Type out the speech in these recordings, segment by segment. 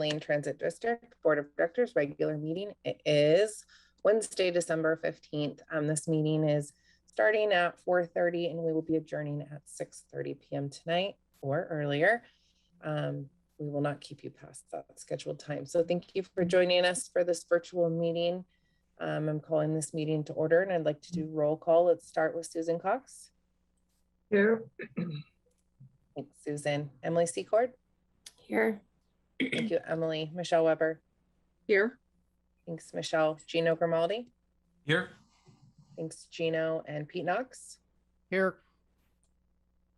Lane Transit District Board of Directors regular meeting. It is Wednesday, December 15th. This meeting is starting at 4:30 and we will be adjourning at 6:30 p.m. tonight or earlier. We will not keep you past that scheduled time. So thank you for joining us for this virtual meeting. I'm calling this meeting to order and I'd like to do roll call. Let's start with Susan Cox. Here. Thanks, Susan. Emily Secord. Here. Thank you, Emily. Michelle Weber. Here. Thanks, Michelle. Gino Grimaldi. Here. Thanks, Gino. And Pete Knox. Here.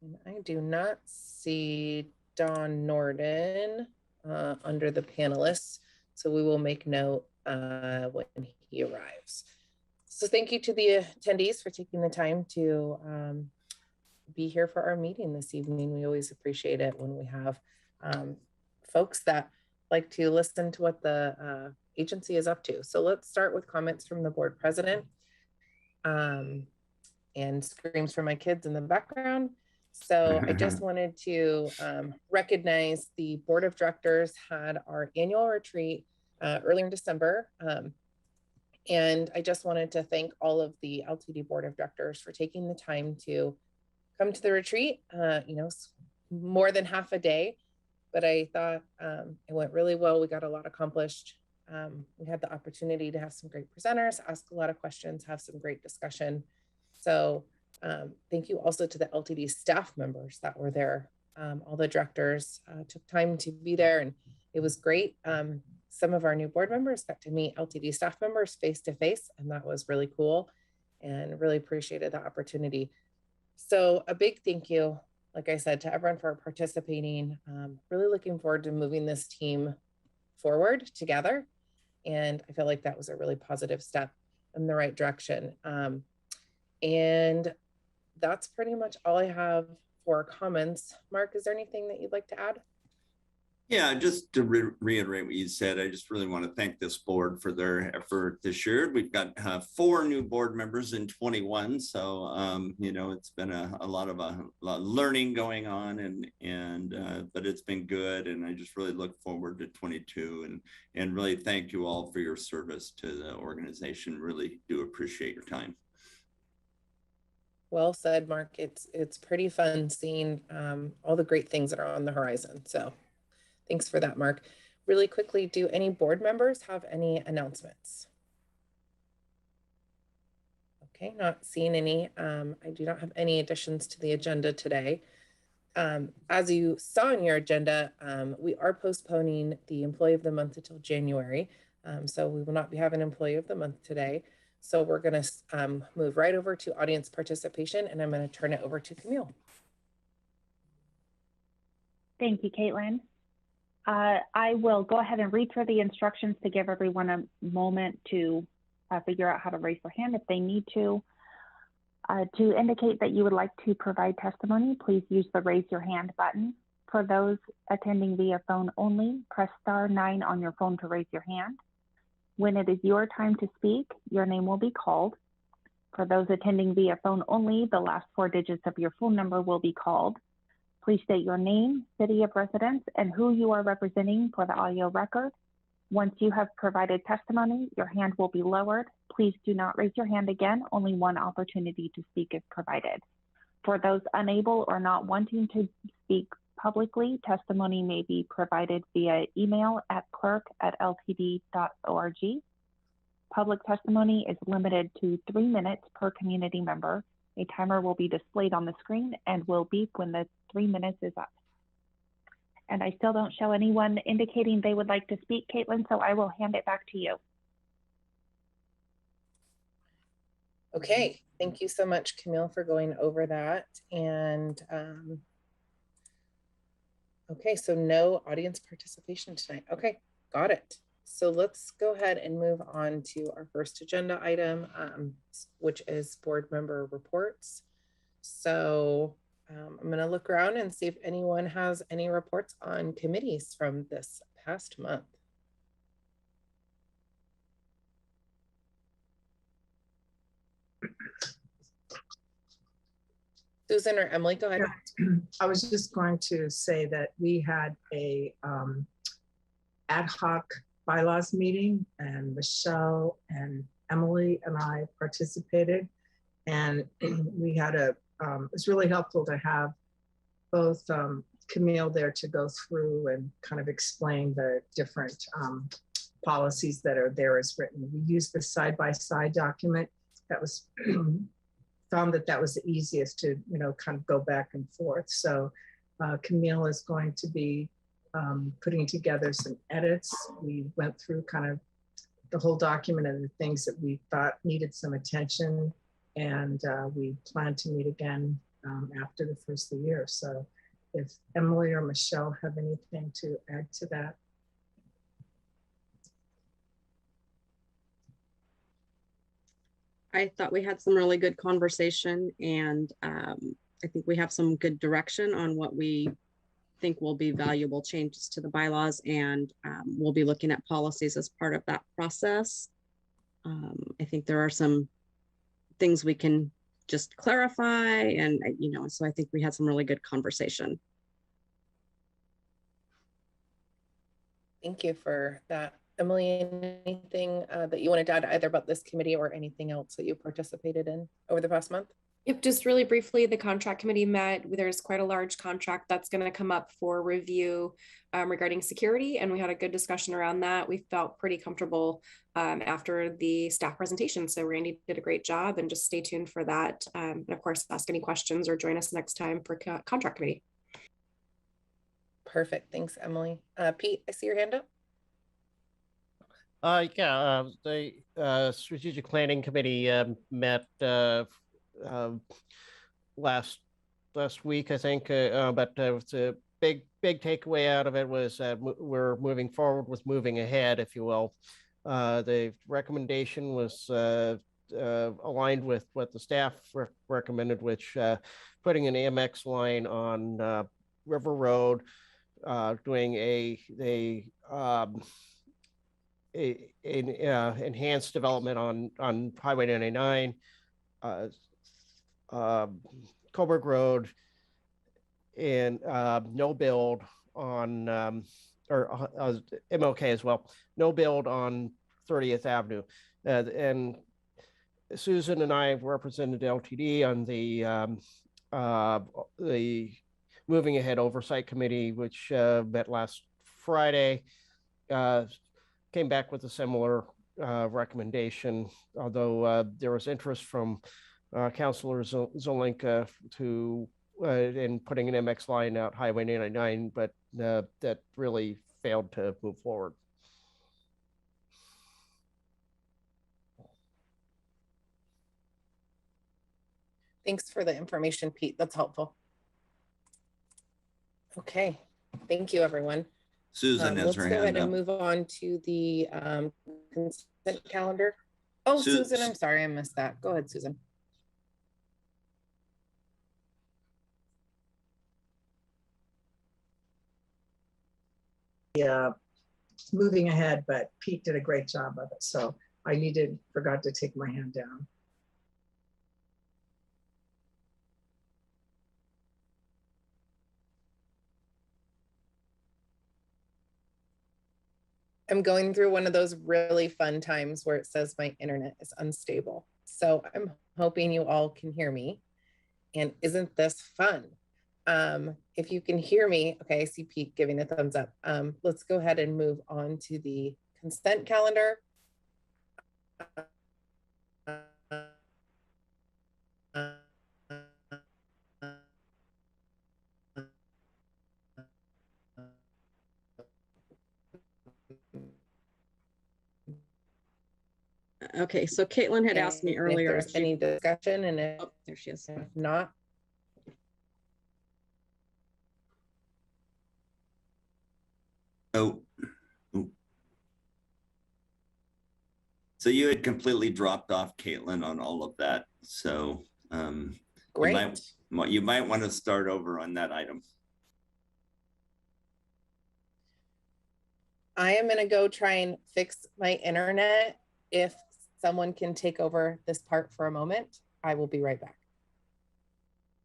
And I do not see Don Norden under the panelists, so we will make note when he arrives. So thank you to the attendees for taking the time to be here for our meeting this evening. We always appreciate it when we have folks that like to listen to what the agency is up to. So let's start with comments from the board president and screams from my kids in the background. So I just wanted to recognize the board of directors had our annual retreat earlier in December. And I just wanted to thank all of the LTD board of directors for taking the time to come to the retreat, more than half a day, but I thought it went really well. We got a lot accomplished. We had the opportunity to have some great presenters, ask a lot of questions, have some great discussion. So thank you also to the LTD staff members that were there. All the directors took time to be there and it was great. Some of our new board members got to meet LTD staff members face to face, and that was really cool and really appreciated the opportunity. So a big thank you, like I said, to everyone for participating. Really looking forward to moving this team forward together. And I feel like that was a really positive step in the right direction. And that's pretty much all I have for comments. Mark, is there anything that you'd like to add? Yeah, just to reiterate what you said, I just really want to thank this board for their effort this year. We've got 4 new board members in 21, so it's been a lot of learning going on, but it's been good, and I just really look forward to 22, and really thank you all for your service to the organization. Really do appreciate your time. Well said, Mark. It's pretty fun seeing all the great things that are on the horizon. So thanks for that, Mark. Really quickly, do any board members have any announcements? Okay, not seeing any. I do not have any additions to the agenda today. As you saw in your agenda, we are postponing the Employee of the Month until January. So we will not be having Employee of the Month today. So we're going to move right over to audience participation, and I'm going to turn it over to Camille. Thank you, Caitlin. I will go ahead and read through the instructions to give everyone a moment to figure out how to raise their hand if they need to. To indicate that you would like to provide testimony, please use the raise your hand button. For those attending via phone only, press *9 on your phone to raise your hand. When it is your time to speak, your name will be called. For those attending via phone only, the last 4 digits of your phone number will be called. Please state your name, city of residence, and who you are representing for the audio record. Once you have provided testimony, your hand will be lowered. Please do not raise your hand again. Only one opportunity to speak is provided. For those unable or not wanting to speak publicly, testimony may be provided via email at clerk@ltd.org. Public testimony is limited to 3 minutes per community member. A timer will be displayed on the screen and will beep when the 3 minutes is up. And I still don't show anyone indicating they would like to speak, Caitlin, so I will hand it back to you. Okay, thank you so much, Camille, for going over that. And okay, so no audience participation tonight. Okay, got it. So let's go ahead and move on to our first agenda item, which is board member reports. So I'm going to look around and see if anyone has any reports on committees from this past month. Susan or Emily, go ahead. I was just going to say that we had a ad hoc bylaws meeting, and Michelle and Emily and I participated. And we had it was really helpful to have both Camille there to go through and kind of explain the different policies that are there as written. We used the side-by-side document. That was found that was the easiest to, kind of go back and forth. So Camille is going to be putting together some edits. We went through kind of the whole document and the things that we thought needed some attention. And we plan to meet again after the first of the year. So if Emily or Michelle have anything to add to that. I thought we had some really good conversation, and I think we have some good direction on what we think will be valuable changes to the bylaws, and we'll be looking at policies as part of that process. I think there are some things we can just clarify, and so I think we had some really good conversation. Thank you for that. Emily, anything that you wanted to add either about this committee or anything else that you participated in over the past month? Yep, just really briefly, the contract committee met. There's quite a large contract that's going to come up for review regarding security, and we had a good discussion around that. We felt pretty comfortable after the staff presentation. So Randy did a great job, and just stay tuned for that. And of course, ask any questions or join us next time for contract committee. Perfect. Thanks, Emily. Pete, I see your hand up. The Strategic Planning Committee met last week, I think, but the big takeaway out of it was that we're moving forward with moving ahead, if you will. The recommendation was aligned with what the staff recommended, which putting an AMX line on River Road, doing a enhanced development on Highway 99, Coburg Road, and no build on MLK as well. No build on 30th Avenue. And Susan and I represented Ltd on the Moving Ahead Oversight Committee, which met last Friday. Came back with a similar recommendation, although there was interest from Councilor Zelinka in putting an MX line out Highway 99, but that really failed to move forward. Thanks for the information, Pete. That's helpful. Okay, thank you, everyone. Susan has her hand up. Let's go ahead and move on to the consent calendar. Oh, Susan, I'm sorry, I missed that. Go ahead, Susan. Yeah, moving ahead, but Pete did a great job of it. So I forgot to take my hand down. I'm going through one of those really fun times where it says my internet is unstable. So I'm hoping you all can hear me. And isn't this fun? If you can hear me, okay, I see Pete giving a thumbs up. Let's go ahead and move on to the consent calendar. Okay, so Caitlin had asked me earlier if there's any discussion, and if, oh, there she is. If not, Oh. So you had completely dropped off, Caitlin, on all of that. So great. You might want to start over on that item. I am going to go try and fix my internet. If someone can take over this part for a moment, I will be right back.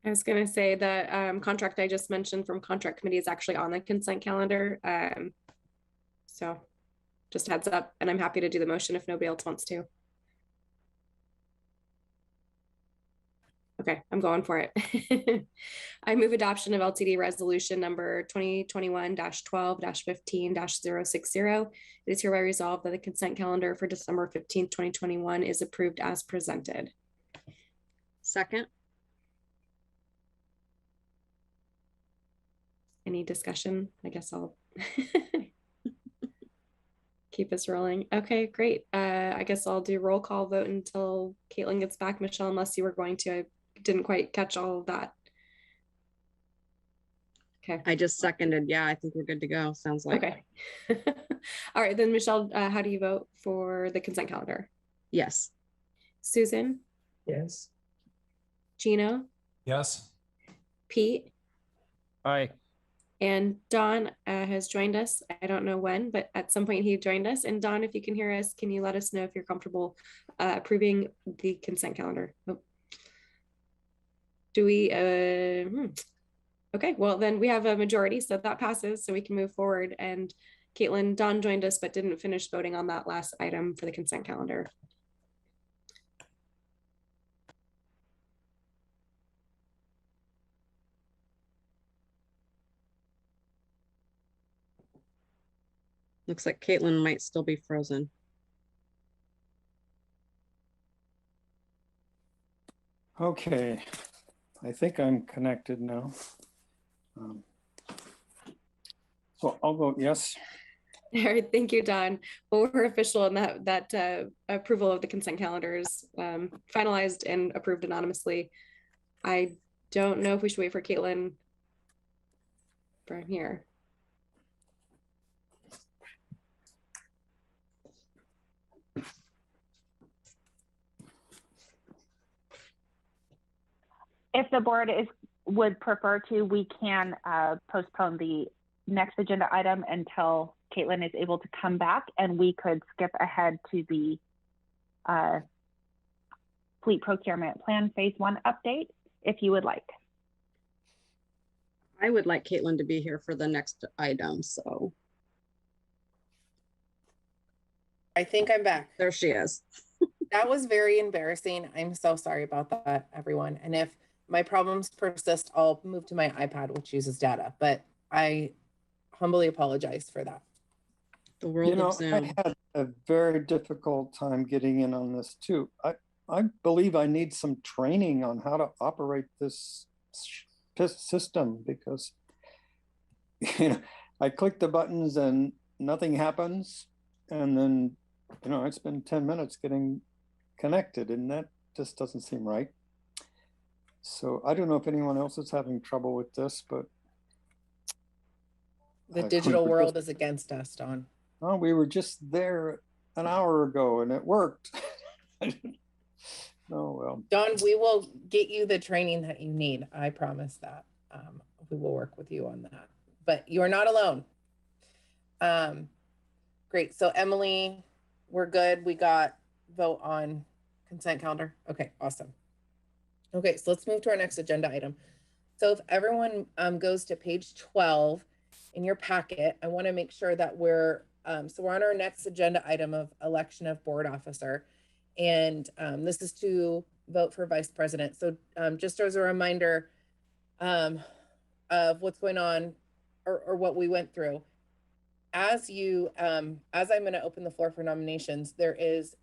I was going to say the contract I just mentioned from contract committee is actually on the consent calendar. So just heads up, and I'm happy to do the motion if nobody else wants to. Okay, I'm going for it. I move adoption of LTD Resolution number 2021-12-15-060. It is hereby resolved that the consent calendar for December 15th, 2021 is approved as presented. Second. Any discussion? I guess I'll keep us rolling. Okay, great. I guess I'll do roll call vote until Caitlin gets back. Michelle, unless you were going to, I didn't quite catch all of that. Okay. I just seconded. Yeah, I think we're good to go. Sounds like. Okay. All right, then Michelle, how do you vote for the consent calendar? Yes. Susan? Yes. Gino? Yes. Pete? Aye. And Don has joined us. I don't know when, but at some point he joined us. And Don, if you can hear us, can you let us know if you're comfortable approving the consent calendar? Oh. Do we, okay, well then we have a majority, so that passes, so we can move forward. And Caitlin, Don joined us, but didn't finish voting on that last item for the consent calendar. Looks like Caitlin might still be frozen. Okay, I think I'm connected now. So I'll vote yes. All right, thank you, Don. Well, we're official in that approval of the consent calendars finalized and approved anonymously. I don't know if we should wait for Caitlin from here. If the board would prefer to, we can postpone the next agenda item until Caitlin is able to come back, and we could skip ahead to the fleet procurement plan phase 1 update if you would like. I would like Caitlin to be here for the next item, so. I think I'm back. There she is. That was very embarrassing. I'm so sorry about that, everyone. And if my problems persist, I'll move to my iPad, which uses data, but I humbly apologize for that. The world of Zoom. I had a very difficult time getting in on this too. I believe I need some training on how to operate this system, because I click the buttons and nothing happens, and then it's been 10 minutes getting connected, and that just doesn't seem right. So I don't know if anyone else is having trouble with this, but the digital world is against us, Don. Oh, we were just there an hour ago and it worked. Oh, well. Don, we will get you the training that you need. I promise that. We will work with you on that, but you're not alone. Great. So Emily, we're good. We got vote on consent calendar. Okay, awesome. Okay, so let's move to our next agenda item. So if everyone goes to page 12 in your packet, I want to make sure that we're on our next agenda item of election of board officer. And this is to vote for vice president. So just as a reminder of what's going on or what we went through, as I'm going to open the floor for nominations, there is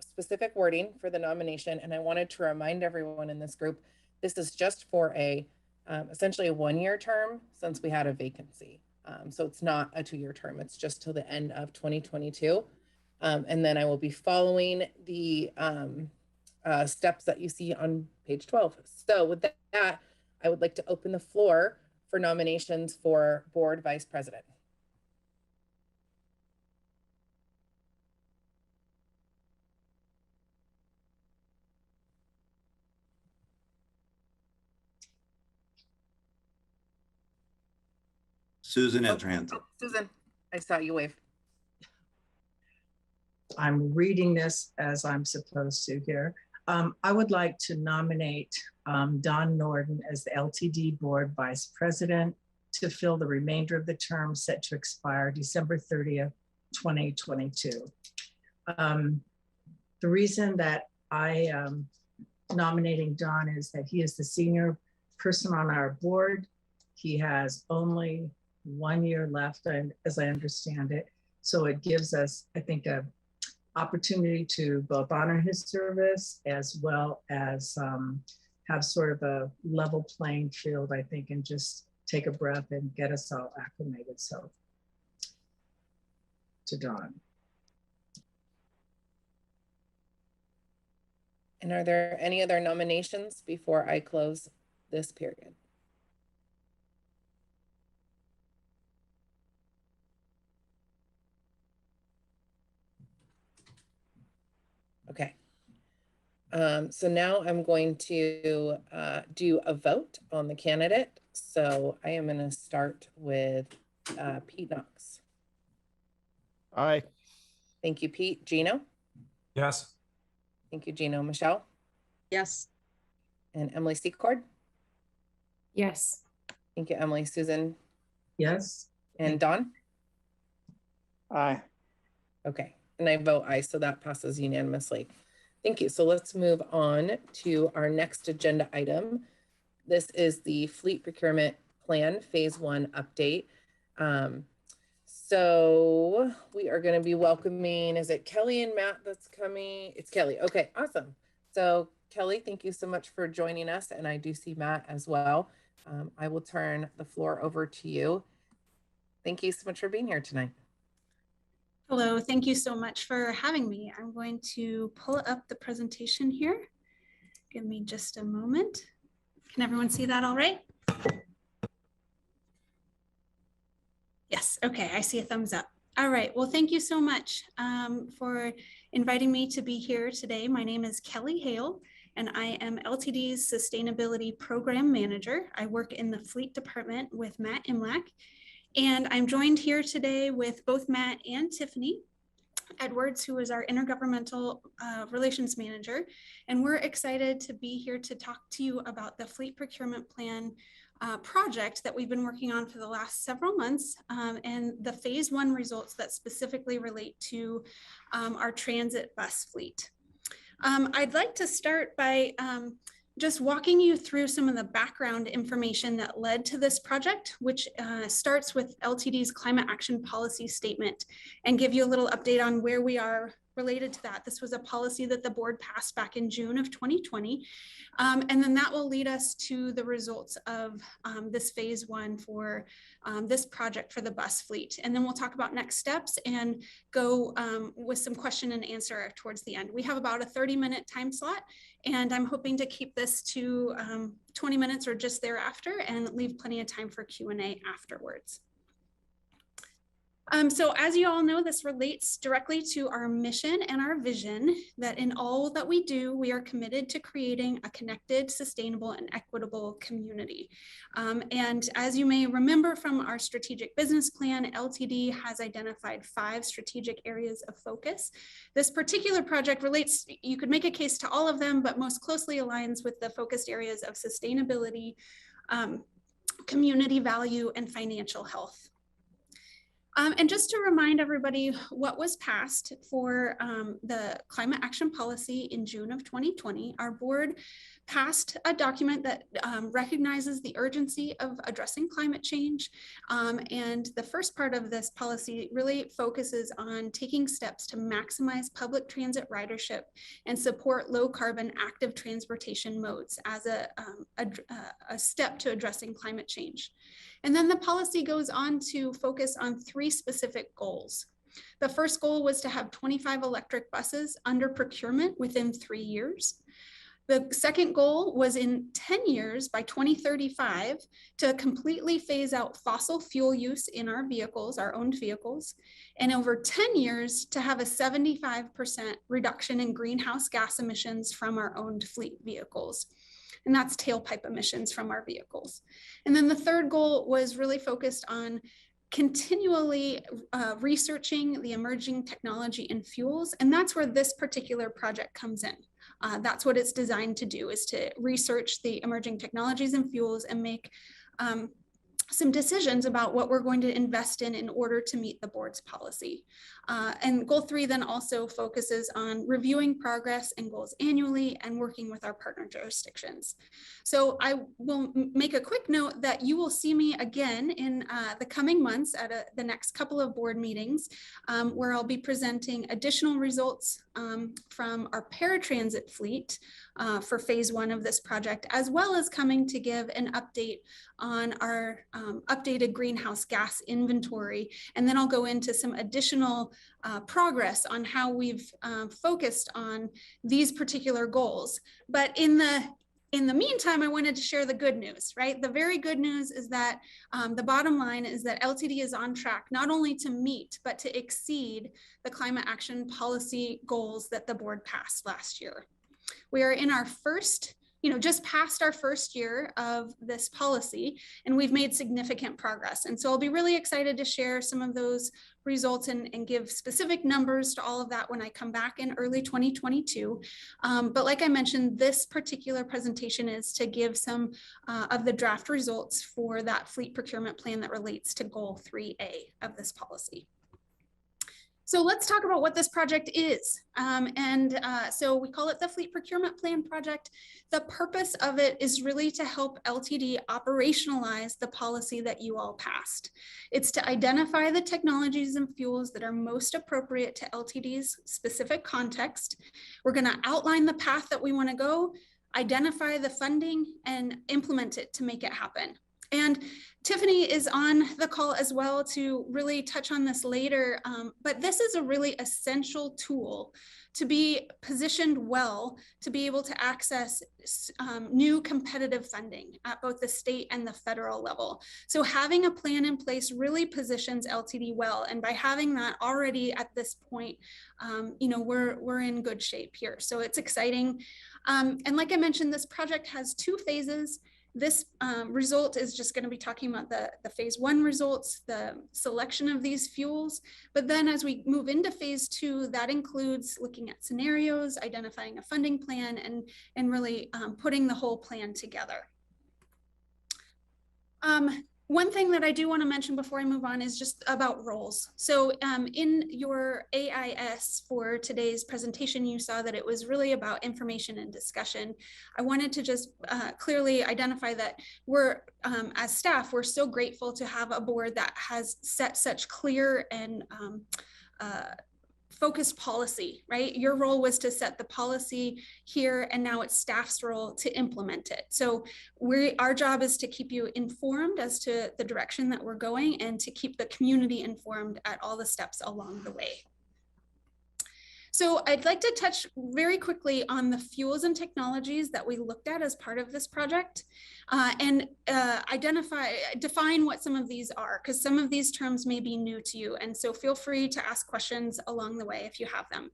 specific wording for the nomination. And I wanted to remind everyone in this group, this is just for essentially a 1-year term since we had a vacancy. So it's not a 2-year term, it's just till the end of 2022. And then I will be following the steps that you see on page 12. So with that, I would like to open the floor for nominations for board vice president. Susan has her hands up. Susan, I saw you wave. I'm reading this as I'm supposed to here. I would like to nominate Don Norden as the LTD Board Vice President to fill the remainder of the term set to expire December 30th, 2022. The reason that I am nominating Don is that he is the senior person on our board. He has only 1 year left, as I understand it. So it gives us, I think, a opportunity to both honor his service as well as have sort of a level playing field, I think, and just take a breath and get us all acclimated. So to Don. And are there any other nominations before I close this period? Okay. So now I'm going to do a vote on the candidate. So I am going to start with Pete Knox. Aye. Thank you, Pete. Gino? Yes. Thank you, Gino. Michelle? Yes. And Emily Secord? Yes. Thank you, Emily. Susan? Yes. And Don? Aye. Okay, and I vote aye, so that passes unanimously. Thank you. So let's move on to our next agenda item. This is the Fleet Procurement Plan Phase 1 update. So we are going to be welcoming, is it Kelly and Matt that's coming? It's Kelly. Okay, awesome. So Kelly, thank you so much for joining us. And I do see Matt as well. I will turn the floor over to you. Thank you so much for being here tonight. Hello, thank you so much for having me. I'm going to pull up the presentation here. Give me just a moment. Can everyone see that all right? Yes, okay, I see a thumbs up. All right, well, thank you so much for inviting me to be here today. My name is Kelly Hale, and I am LTD's Sustainability Program Manager. I work in the Fleet Department with Matt Imlach, and I'm joined here today with both Matt and Tiffany Edwards, who is our Intergovernmental Relations Manager. And we're excited to be here to talk to you about the Fleet Procurement Plan project that we've been working on for the last several months, and the Phase 1 results that specifically relate to our transit bus fleet. I'd like to start by just walking you through some of the background information that led to this project, which starts with LTD's Climate Action Policy Statement, and give you a little update on where we are related to that. This was a policy that the board passed back in June of 2020. And then that will lead us to the results of this Phase 1 for this project for the bus fleet. And then we'll talk about next steps and go with some question and answer towards the end. We have about a 30-minute time slot, and I'm hoping to keep this to 20 minutes or just thereafter and leave plenty of time for Q&A afterwards. So as you all know, this relates directly to our mission and our vision that in all that we do, we are committed to creating a connected, sustainable, and equitable community. And as you may remember from our strategic business plan, LTD has identified 5 strategic areas of focus. This particular project relates, you could make a case to all of them, but most closely aligns with the focused areas of sustainability, community value, and financial health. And just to remind everybody what was passed for the climate action policy in June of 2020, our board passed a document that recognizes the urgency of addressing climate change. And the first part of this policy really focuses on taking steps to maximize public transit ridership and support low carbon active transportation modes as a step to addressing climate change. And then the policy goes on to focus on 3 specific goals. The first goal was to have 25 electric buses under procurement within 3 years. The second goal was in 10 years, by 2035, to completely phase out fossil fuel use in our vehicles, our owned vehicles, and over 10 years to have a 75% reduction in greenhouse gas emissions from our owned fleet vehicles. And that's tailpipe emissions from our vehicles. And then the third goal was really focused on continually researching the emerging technology in fuels. And that's where this particular project comes in. That's what it's designed to do, is to research the emerging technologies and fuels and make some decisions about what we're going to invest in order to meet the board's policy. And goal 3 then also focuses on reviewing progress and goals annually and working with our partner jurisdictions. So I will make a quick note that you will see me again in the coming months at the next couple of board meetings, where I'll be presenting additional results from our paratransit fleet for phase 1 of this project, as well as coming to give an update on our updated greenhouse gas inventory. And then I'll go into some additional progress on how we've focused on these particular goals. But in the meantime, I wanted to share the good news, right? The very good news is that the bottom line is that LTD is on track, not only to meet, but to exceed the climate action policy goals that the board passed last year. We are in our first, just past our first year of this policy, and we've made significant progress. And so I'll be really excited to share some of those results and give specific numbers to all of that when I come back in early 2022. But like I mentioned, this particular presentation is to give some of the draft results for that fleet procurement plan that relates to goal 3A of this policy. So let's talk about what this project is. So we call it the Fleet Procurement Plan Project. The purpose of it is really to help LTD operationalize the policy that you all passed. It's to identify the technologies and fuels that are most appropriate to LTD's specific context. We're going to outline the path that we want to go, identify the funding, and implement it to make it happen. And Tiffany is on the call as well to really touch on this later, but this is a really essential tool to be positioned well to be able to access new competitive funding at both the state and the federal level. So having a plan in place really positions LTD well, and by having that already at this point, we're in good shape here. So it's exciting. And like I mentioned, this project has 2 phases. This result is just going to be talking about the phase 1 results, the selection of these fuels. But then as we move into phase 2, that includes looking at scenarios, identifying a funding plan, and really putting the whole plan together. One thing that I do want to mention before I move on is just about roles. So in your AIS for today's presentation, you saw that it was really about information and discussion. I wanted to just clearly identify that we're, as staff, we're so grateful to have a board that has set such clear and focused policy, right? Your role was to set the policy here, and now it's staff's role to implement it. So our job is to keep you informed as to the direction that we're going and to keep the community informed at all the steps along the way. So I'd like to touch very quickly on the fuels and technologies that we looked at as part of this project and define what some of these are, because some of these terms may be new to you. And so feel free to ask questions along the way if you have them.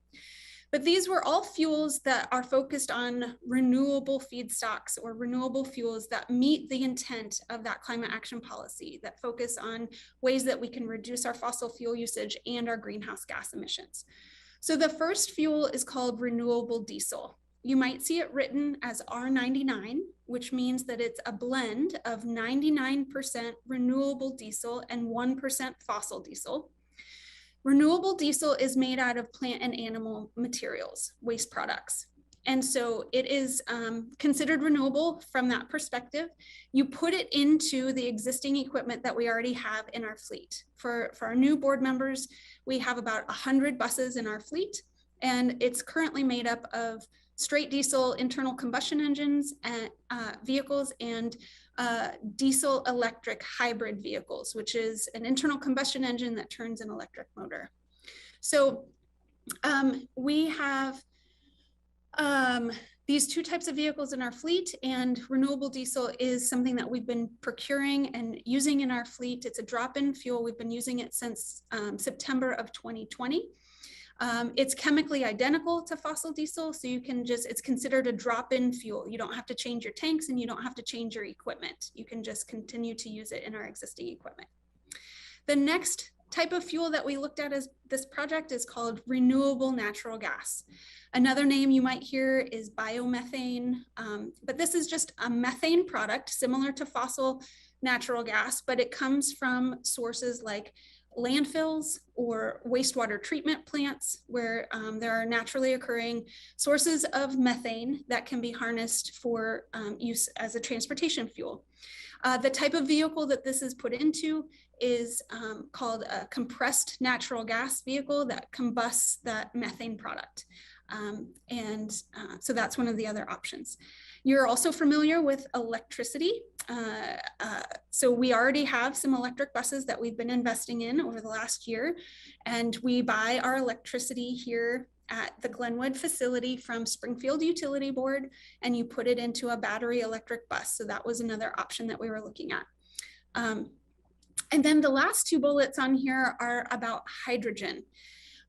But these were all fuels that are focused on renewable feedstocks or renewable fuels that meet the intent of that climate action policy, that focus on ways that we can reduce our fossil fuel usage and our greenhouse gas emissions. So the first fuel is called renewable diesel. You might see it written as R99, which means that it's a blend of 99% renewable diesel and 1% fossil diesel. Renewable diesel is made out of plant and animal materials, waste products. And so it is considered renewable from that perspective. You put it into the existing equipment that we already have in our fleet. For our new board members, we have about 100 buses in our fleet, and it's currently made up of straight diesel internal combustion engines and vehicles and diesel electric hybrid vehicles, which is an internal combustion engine that turns an electric motor. So we have these 2 types of vehicles in our fleet, and renewable diesel is something that we've been procuring and using in our fleet. It's a drop-in fuel. We've been using it since September of 2020. It's chemically identical to fossil diesel, so you can it's considered a drop-in fuel. You don't have to change your tanks and you don't have to change your equipment. You can just continue to use it in our existing equipment. The next type of fuel that we looked at as this project is called renewable natural gas. Another name you might hear is biomethane, but this is just a methane product similar to fossil natural gas, but it comes from sources like landfills or wastewater treatment plants where there are naturally occurring sources of methane that can be harnessed for use as a transportation fuel. The type of vehicle that this is put into is called a compressed natural gas vehicle that combusts that methane product. So that's one of the other options. You're also familiar with electricity. So we already have some electric buses that we've been investing in over the last year, and we buy our electricity here at the Glenwood facility from Springfield Utility Board, and you put it into a battery electric bus. So that was another option that we were looking at. And then the last two bullets on here are about hydrogen.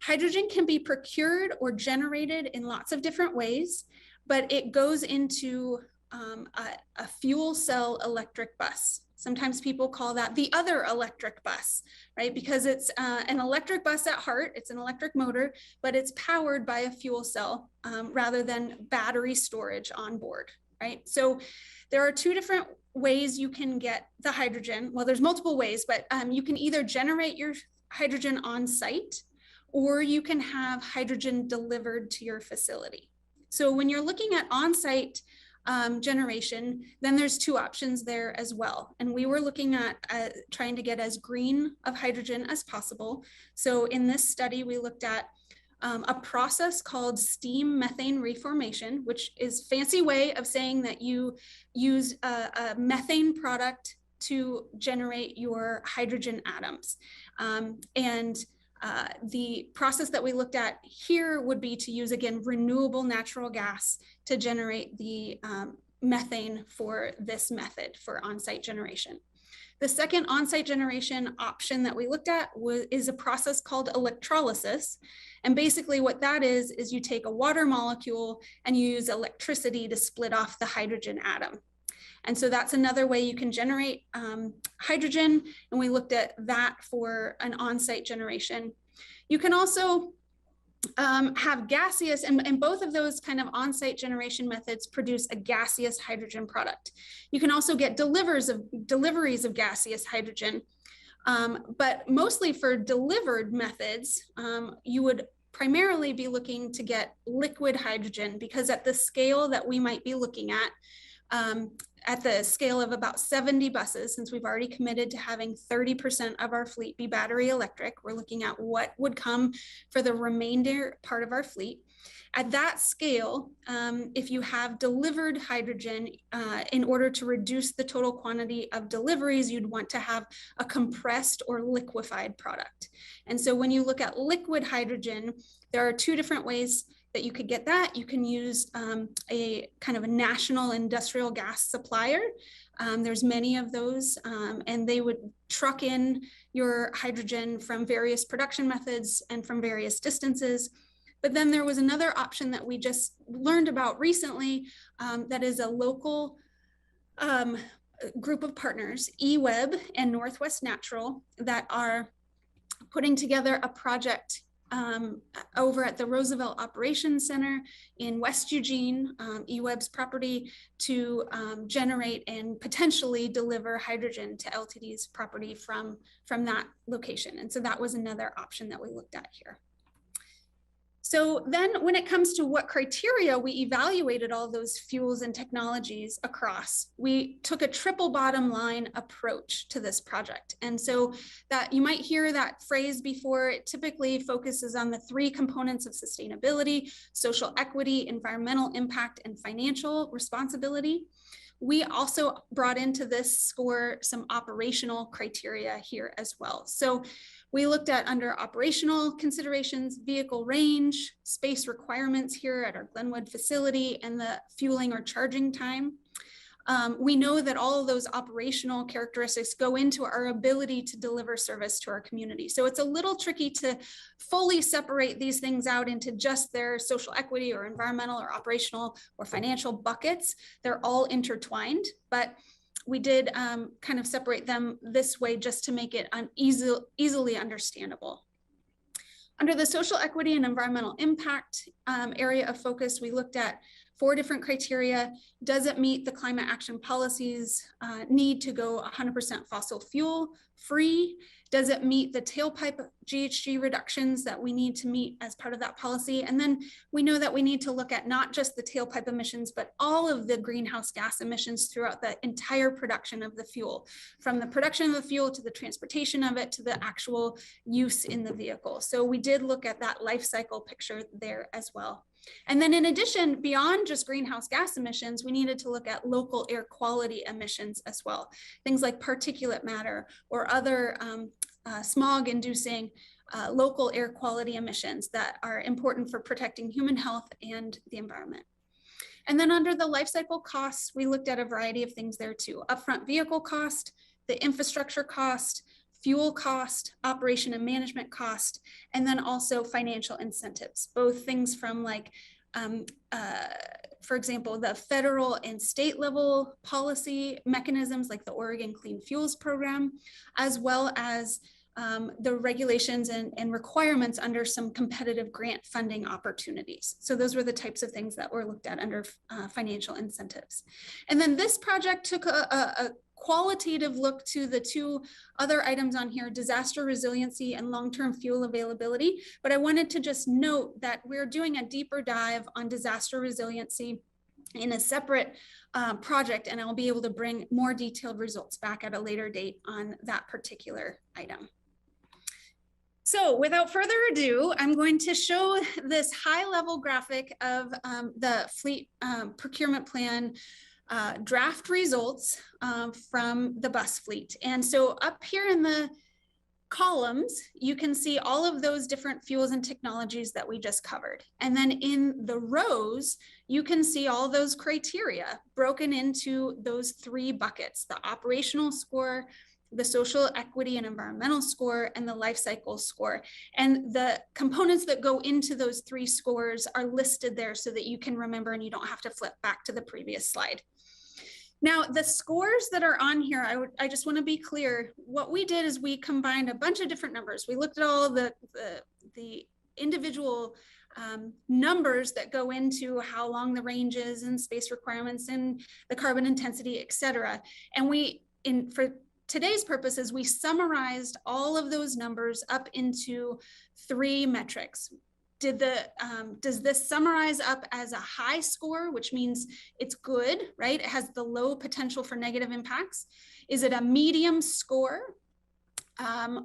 Hydrogen can be procured or generated in lots of different ways, but it goes into a fuel cell electric bus. Sometimes people call that the other electric bus, right? Because it's an electric bus at heart, it's an electric motor, but it's powered by a fuel cell rather than battery storage on board, right? So there are two different ways you can get the hydrogen. Well, there's multiple ways, but you can either generate your hydrogen on site, or you can have hydrogen delivered to your facility. So when you're looking at on-site generation, then there's two options there as well. And we were looking at trying to get as green of hydrogen as possible. So in this study, we looked at a process called steam methane reformation, which is a fancy way of saying that you use a methane product to generate your hydrogen atoms. The process that we looked at here would be to use, again, renewable natural gas to generate the methane for this method for on-site generation. The second on-site generation option that we looked at is a process called electrolysis. And basically what that is you take a water molecule and you use electricity to split off the hydrogen atom. And so that's another way you can generate hydrogen. And we looked at that for an on-site generation. You can also have gaseous, and both of those kind of on-site generation methods produce a gaseous hydrogen product. You can also get deliveries of gaseous hydrogen, but mostly for delivered methods, you would primarily be looking to get liquid hydrogen, because at the scale that we might be looking at the scale of about 70 buses, since we've already committed to having 30% of our fleet be battery electric, we're looking at what would come for the remainder part of our fleet. At that scale, if you have delivered hydrogen, in order to reduce the total quantity of deliveries, you'd want to have a compressed or liquefied product. And so when you look at liquid hydrogen, there are two different ways that you could get that. You can use a kind of a national industrial gas supplier. There's many of those, and they would truck in your hydrogen from various production methods and from various distances. But then there was another option that we just learned about recently, that is a local group of partners, eWeb and Northwest Natural, that are putting together a project over at the Roosevelt Operations Center in West Eugene, eWeb's property, to generate and potentially deliver hydrogen to LTD's property from that location. And so that was another option that we looked at here. So then when it comes to what criteria we evaluated all those fuels and technologies across, we took a triple bottom line approach to this project. And so that you might hear that phrase before, it typically focuses on the three components of sustainability: social equity, environmental impact, and financial responsibility. We also brought into this score some operational criteria here as well. So we looked at, under operational considerations, vehicle range, space requirements here at our Glenwood facility, and the fueling or charging time. We know that all of those operational characteristics go into our ability to deliver service to our community. So it's a little tricky to fully separate these things out into just their social equity or environmental or operational or financial buckets. They're all intertwined, but we did kind of separate them this way just to make it easily understandable. Under the social equity and environmental impact area of focus, we looked at 4 different criteria. Does it meet the climate action policies need to go 100% fossil fuel free? Does it meet the tailpipe GHG reductions that we need to meet as part of that policy? And then we know that we need to look at not just the tailpipe emissions, but all of the greenhouse gas emissions throughout the entire production of the fuel, from the production of the fuel to the transportation of it to the actual use in the vehicle. So we did look at that life cycle picture there as well. And then in addition, beyond just greenhouse gas emissions, we needed to look at local air quality emissions as well. Things like particulate matter or other smog inducing local air quality emissions that are important for protecting human health and the environment. And then under the life cycle costs, we looked at a variety of things there too. Upfront vehicle cost, the infrastructure cost, fuel cost, operation and management cost, and then also financial incentives, both things from like, for example, the federal and state level policy mechanisms like the Oregon Clean Fuels Program, as well as the regulations and requirements under some competitive grant funding opportunities. So those were the types of things that were looked at under financial incentives. And then this project took a qualitative look to the 2 other items on here, disaster resiliency and long-term fuel availability. But I wanted to just note that we're doing a deeper dive on disaster resiliency in a separate project, and I'll be able to bring more detailed results back at a later date on that particular item. So without further ado, I'm going to show this high-level graphic of the fleet procurement plan draft results from the bus fleet. And so up here in the columns, you can see all of those different fuels and technologies that we just covered. And then in the rows, you can see all those criteria broken into those 3 buckets: the operational score, the social equity and environmental score, and the life cycle score. And the components that go into those 3 scores are listed there so that you can remember and you don't have to flip back to the previous slide. Now, the scores that are on here, I just want to be clear. What we did is we combined a bunch of different numbers. We looked at all the individual numbers that go into how long the range is and space requirements and the carbon intensity, et cetera. And for today's purposes, we summarized all of those numbers up into 3 metrics. Does this summarize up as a high score, which means it's good, right? It has the low potential for negative impacts. Is it a medium score?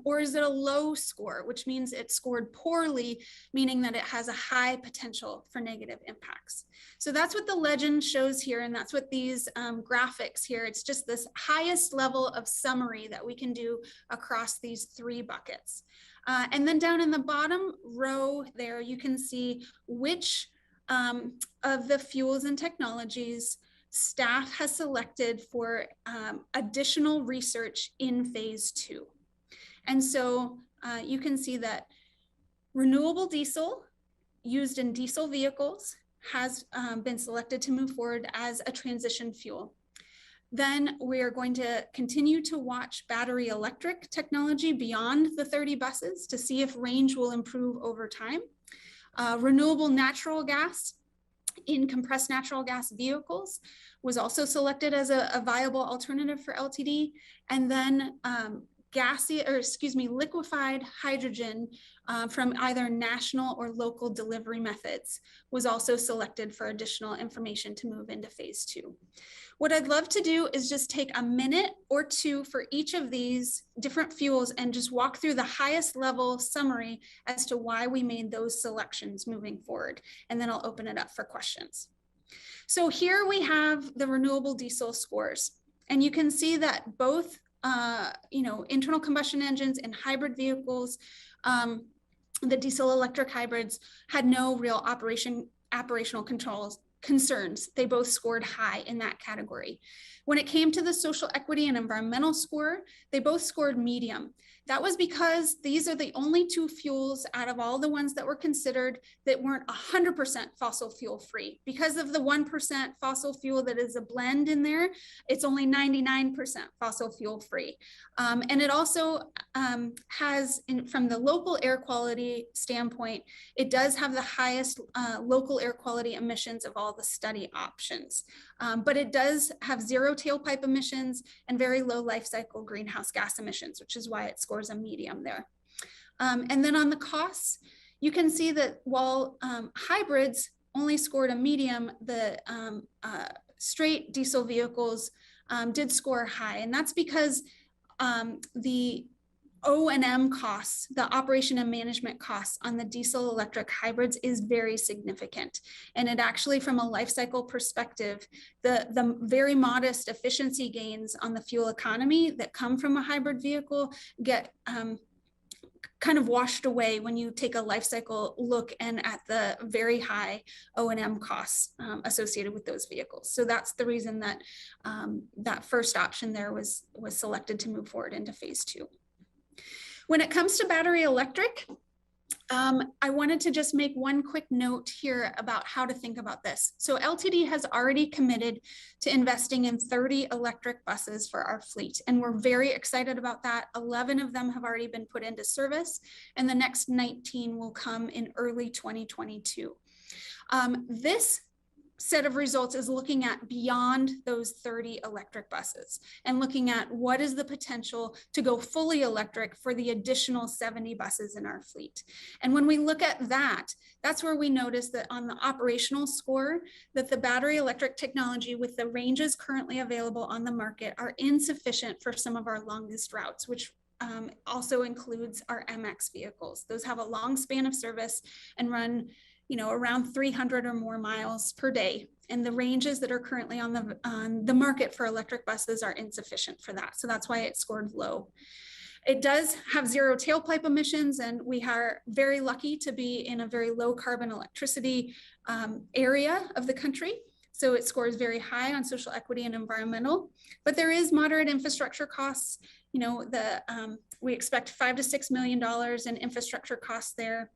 Or is it a low score, which means it scored poorly, meaning that it has a high potential for negative impacts. So that's what the legend shows here, and that's what these graphics here. It's just this highest level of summary that we can do across these 3 buckets. And then down in the bottom row there, you can see which of the fuels and technologies staff has selected for additional research in phase 2. And so you can see that renewable diesel used in diesel vehicles has been selected to move forward as a transition fuel. Then we are going to continue to watch battery electric technology beyond the 30 buses to see if range will improve over time. Renewable natural gas in compressed natural gas vehicles was also selected as a viable alternative for LTD. And then liquefied hydrogen from either national or local delivery methods was also selected for additional information to move into phase 2. What I'd love to do is just take a minute or 2 for each of these different fuels and just walk through the highest level summary as to why we made those selections moving forward. And then I'll open it up for questions. So here we have the renewable diesel scores, and you can see that both internal combustion engines and hybrid vehicles, the diesel electric hybrids had no real operational concerns. They both scored high in that category. When it came to the social equity and environmental score, they both scored medium. That was because these are the only 2 fuels out of all the ones that were considered that weren't 100% fossil fuel free. Because of the 1% fossil fuel that is a blend in there, it's only 99% fossil fuel free. And it also has, from the local air quality standpoint, it does have the highest local air quality emissions of all all the study options. But it does have 0 tailpipe emissions and very low life cycle greenhouse gas emissions, which is why it scores a medium there. And then on the costs, you can see that while hybrids only scored a medium, the straight diesel vehicles did score high. And that's because the O&M costs, the operation and management costs on the diesel electric hybrids is very significant. And it actually, from a life cycle perspective, the very modest efficiency gains on the fuel economy that come from a hybrid vehicle get kind of washed away when you take a life cycle look and at the very high O&M costs associated with those vehicles. So that's the reason that that first option there was selected to move forward into phase 2. When it comes to battery electric, I wanted to just make one quick note here about how to think about this. So LTD has already committed to investing in 30 electric buses for our fleet, and we're very excited about that. 11 of them have already been put into service, and the next 19 will come in early 2022. This set of results is looking at beyond those 30 electric buses and looking at what is the potential to go fully electric for the additional 70 buses in our fleet. And when we look at that, that's where we notice that on the operational score, that the battery electric technology with the ranges currently available on the market are insufficient for some of our longest routes, which also includes our MX vehicles. Those have a long span of service and run around 300 or more miles per day. And the ranges that are currently on the market for electric buses are insufficient for that. So that's why it scored low. It does have 0 tailpipe emissions, and we are very lucky to be in a very low carbon electricity area of the country. So it scores very high on social equity and environmental, but there is moderate infrastructure costs. We expect $5 to $6 million in infrastructure costs there.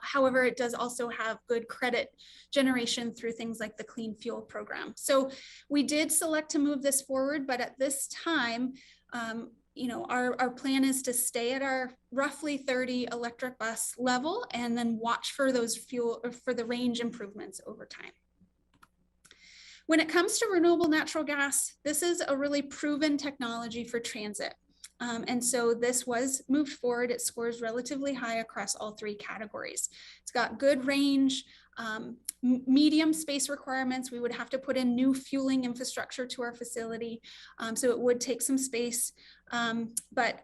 However, it does also have good credit generation through things like the Clean Fuel Program. So we did select to move this forward, but at this time, our plan is to stay at our roughly 30 electric bus level and then watch for those for the range improvements over time. When it comes to renewable natural gas, this is a really proven technology for transit. And so this was moved forward. It scores relatively high across all 3 categories. It's got good range, medium space requirements. We would have to put in new fueling infrastructure to our facility. So it would take some space, but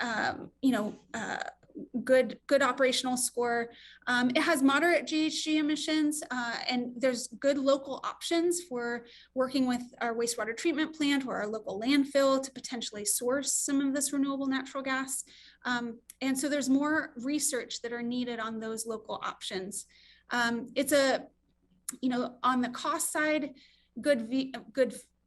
good operational score. It has moderate GHG emissions, and there's good local options for working with our wastewater treatment plant or our local landfill to potentially source some of this renewable natural gas. And so there's more research that are needed on those local options. It's on the cost side, good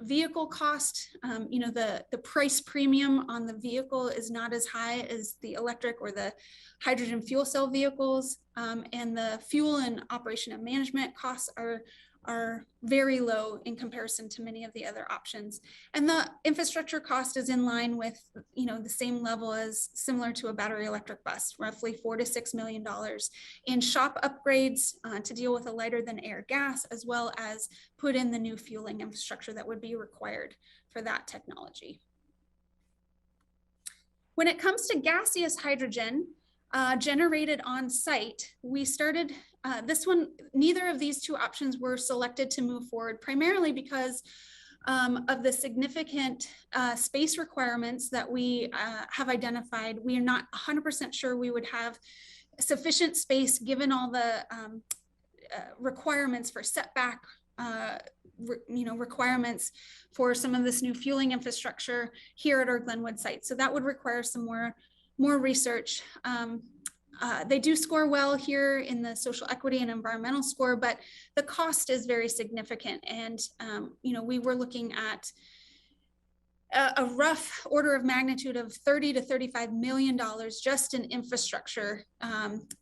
vehicle cost. The price premium on the vehicle is not as high as the electric or the hydrogen fuel cell vehicles, and the fuel and operation and management costs are very low in comparison to many of the other options. And the infrastructure cost is in line with the same level as similar to a battery electric bus, roughly $4 to $6 million in shop upgrades to deal with a lighter than air gas, as well as put in the new fueling infrastructure that would be required for that technology. When it comes to gaseous hydrogen generated on site, we started this one. Neither of these 2 options were selected to move forward, primarily because of the significant space requirements that we have identified. We are not 100% sure we would have sufficient space given all the requirements for setback, requirements for some of this new fueling infrastructure here at our Glenwood site. So that would require some more research. They do score well here in the social equity and environmental score, but the cost is very significant. And, we were looking at a rough order of magnitude of $30 to $35 million just in infrastructure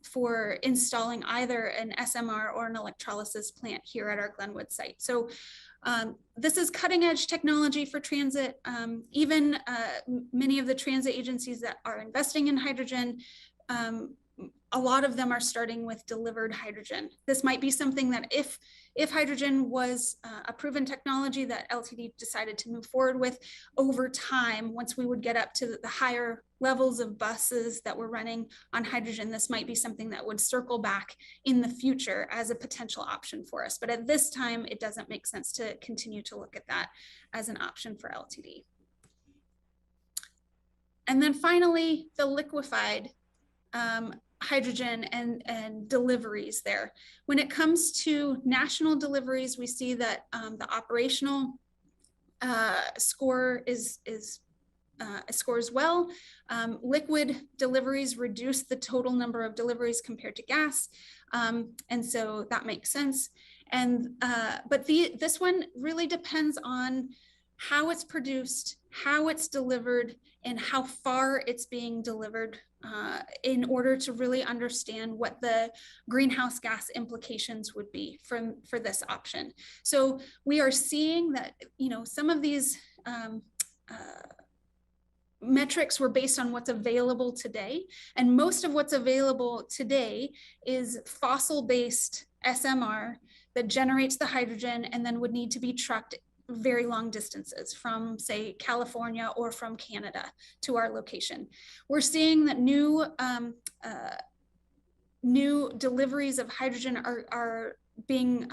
for installing either an SMR or an electrolysis plant here at our Glenwood site. So this is cutting edge technology for transit. Even many of the transit agencies that are investing in hydrogen a lot of them are starting with delivered hydrogen. This might be something that if hydrogen was a proven technology that LTD decided to move forward with over time, once we would get up to the higher levels of buses that were running on hydrogen, this might be something that would circle back in the future as a potential option for us. But at this time, it doesn't make sense to continue to look at that as an option for LTD. And then finally, the liquefied hydrogen and deliveries there. When it comes to national deliveries, we see that the operational score scores well. Liquid deliveries reduce the total number of deliveries compared to gas. And so that makes sense. And but this one really depends on how it's produced, how it's delivered, and how far it's being delivered in order to really understand what the greenhouse gas implications would be for this option. So we are seeing that, you know, some of these metrics were based on what's available today. And most of what's available today is fossil-based SMR that generates the hydrogen and then would need to be trucked very long distances from, say, California or from Canada to our location. We're seeing that new deliveries of hydrogen are being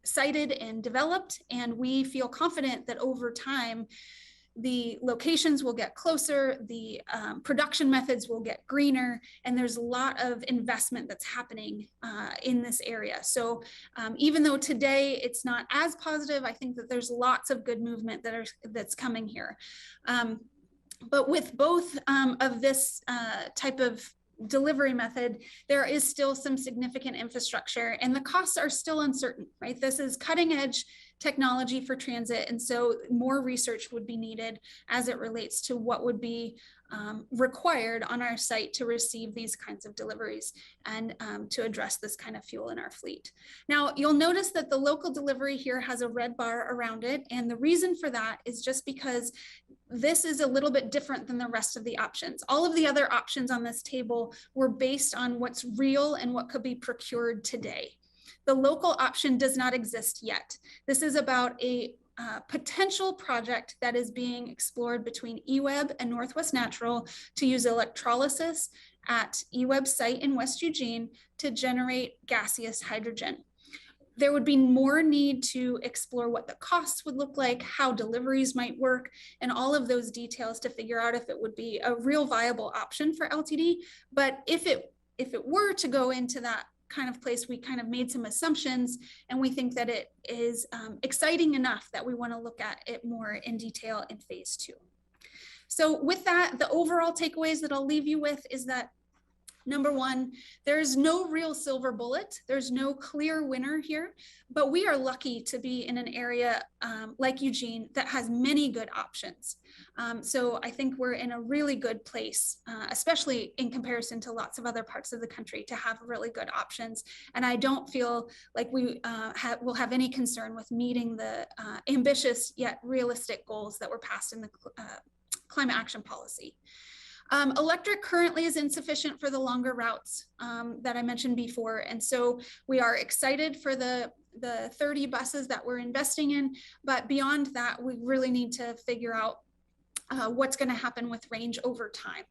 cited and developed, and we feel confident that over time the locations will get closer, the production methods will get greener, and there's a lot of investment that's happening in this area. So even though today it's not as positive, I think that there's lots of good movement that's coming here. But with both of this type of delivery method, there is still some significant infrastructure and the costs are still uncertain, right? This is cutting edge technology for transit. And so more research would be needed as it relates to what would be required on our site to receive these kinds of deliveries and to address this kind of fuel in our fleet. Now, you'll notice that the local delivery here has a red bar around it. And the reason for that is just because this is a little bit different than the rest of the options. All of the other options on this table were based on what's real and what could be procured today. The local option does not exist yet. This is about a potential project that is being explored between EWEB and Northwest Natural to use electrolysis at EWEB's site in West Eugene to generate gaseous hydrogen. There would be more need to explore what the costs would look like, how deliveries might work, and all of those details to figure out if it would be a real viable option for LTD. But if it were to go into that kind of place, we kind of made some assumptions, and we think that it is exciting enough that we want to look at it more in detail in phase 2. So with that, the overall takeaways that I'll leave you with is that number one, there's no real silver bullet. There's no clear winner here, but we are lucky to be in an area like Eugene that has many good options. So I think we're in a really good place, especially in comparison to lots of other parts of the country, to have really good options. And I don't feel like we will have any concern with meeting the ambitious yet realistic goals that were passed in the climate action policy. Electric currently is insufficient for the longer routes that I mentioned before. And so we are excited for the 30 buses that we're investing in, but beyond that, we really need to figure out what's going to happen with range over time.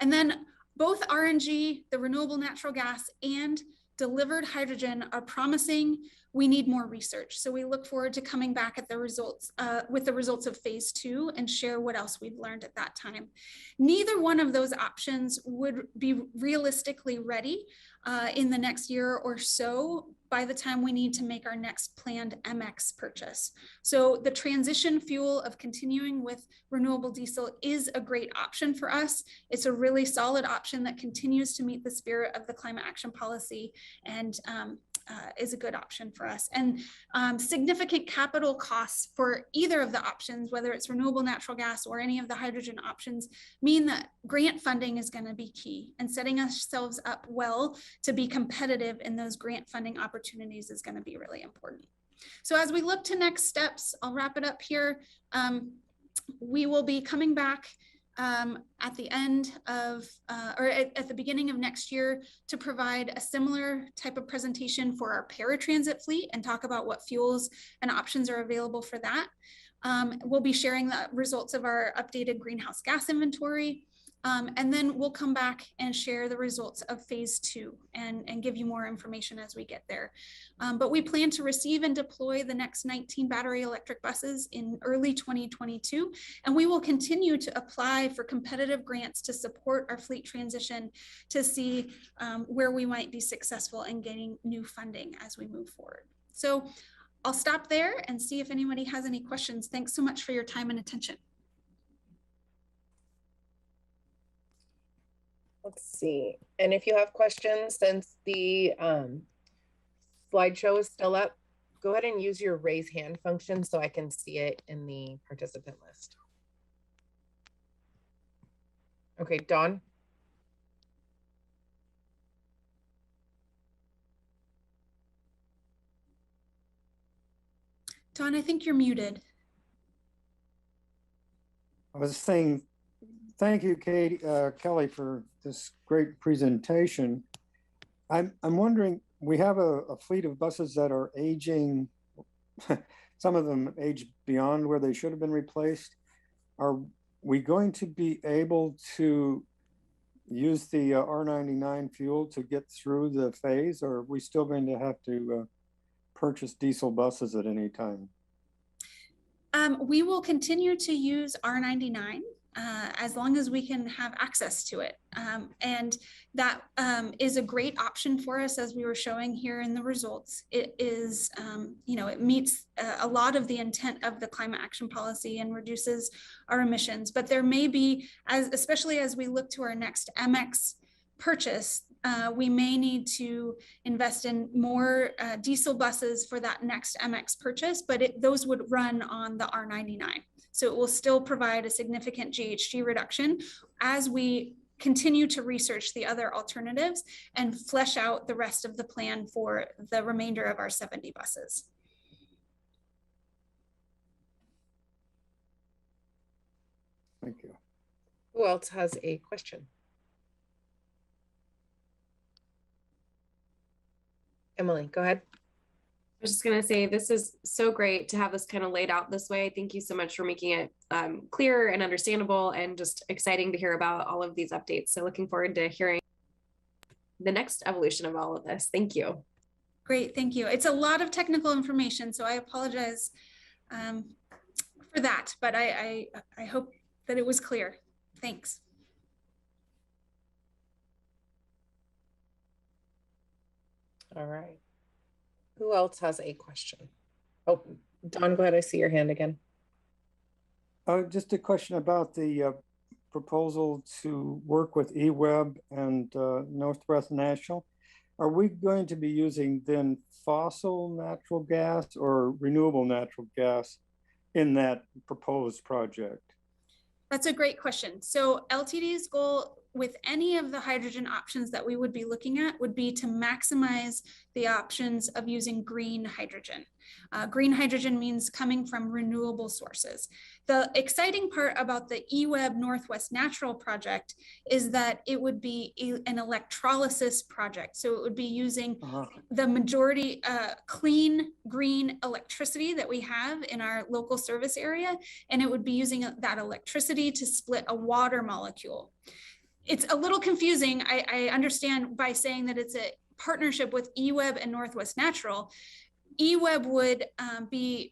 And then both RNG, the renewable natural gas, and delivered hydrogen are promising. We need more research. So we look forward to coming back at the results with the results of phase 2 and share what else we've learned at that time. Neither one of those options would be realistically ready in the next year or so by the time we need to make our next planned MX purchase. So the transition fuel of continuing with renewable diesel is a great option for us. It's a really solid option that continues to meet the spirit of the climate action policy and is a good option for us. And significant capital costs for either of the options, whether it's renewable natural gas or any of the hydrogen options, mean that grant funding is going to be key, and setting ourselves up well to be competitive in those grant funding opportunities is going to be really important. So as we look to next steps, I'll wrap it up here. We will be coming back at the end of, or at the beginning of next year, to provide a similar type of presentation for our paratransit fleet and talk about what fuels and options are available for that. We'll be sharing the results of our updated greenhouse gas inventory. And then we'll come back and share the results of phase 2 and give you more information as we get there. But we plan to receive and deploy the next 19 battery electric buses in early 2022. And we will continue to apply for competitive grants to support our fleet transition to see where we might be successful in getting new funding as we move forward. So I'll stop there and see if anybody has any questions. Thanks so much for your time and attention. Let's see. And if you have questions, since the slideshow is still up, go ahead and use your raise hand function so I can see it in the participant list. Okay, Dawn. Dawn, I think you're muted. I was saying, thank you, Kelly, for this great presentation. I'm wondering, we have a fleet of buses that are aging, some of them age beyond where they should have been replaced. Are we going to be able to use the R99 fuel to get through the phase, or are we still going to have to purchase diesel buses at any time? We will continue to use R99 as long as we can have access to it. And that is a great option for us, as we were showing here in the results. It is, it meets a lot of the intent of the climate action policy and reduces our emissions. But there may be, especially as we look to our next MX purchase, we may need to invest in more diesel buses for that next MX purchase, but those would run on the R99. So it will still provide a significant GHG reduction as we continue to research the other alternatives and flesh out the rest of the plan for the remainder of our 70 buses. Thank you. Who else has a question? Emily, go ahead. I was just going to say, this is so great to have this kind of laid out this way. Thank you so much for making it clear and understandable, and just exciting to hear about all of these updates. So looking forward to hearing the next evolution of all of this. Thank you. Great, thank you. It's a lot of technical information, so I apologize for that, but I hope that it was clear. Thanks. All right. Who else has a question? Oh, Dawn, go ahead. I see your hand again. Just a question about the proposal to work with eWeb and Northwest National. Are we going to be using then fossil natural gas or renewable natural gas in that proposed project? That's a great question. So LTD's goal with any of the hydrogen options that we would be looking at would be to maximize the options of using green hydrogen. Green hydrogen means coming from renewable sources. The exciting part about the eWeb Northwest Natural project is that it would be an electrolysis project. So it would be using the majority clean green electricity that we have in our local service area, and it would be using that electricity to split a water molecule. It's a little confusing, I understand, by saying that it's a partnership with eWeb and Northwest Natural. eWeb would be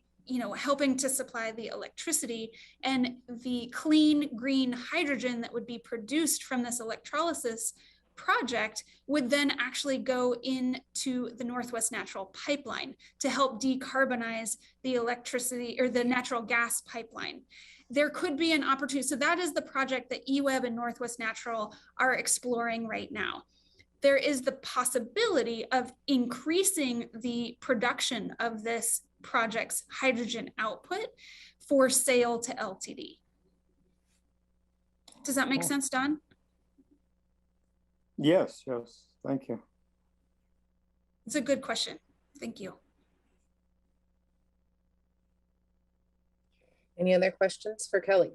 helping to supply the electricity, and the clean green hydrogen that would be produced from this electrolysis project would then actually go into the Northwest Natural pipeline to help decarbonize the electricity or the natural gas pipeline. There could be an opportunity. So that is the project that eWeb and Northwest Natural are exploring right now. There is the possibility of increasing the production of this project's hydrogen output for sale to LTD. Does that make sense, Don? Yes, thank you. It's a good question. Thank you. Any other questions for Kelly?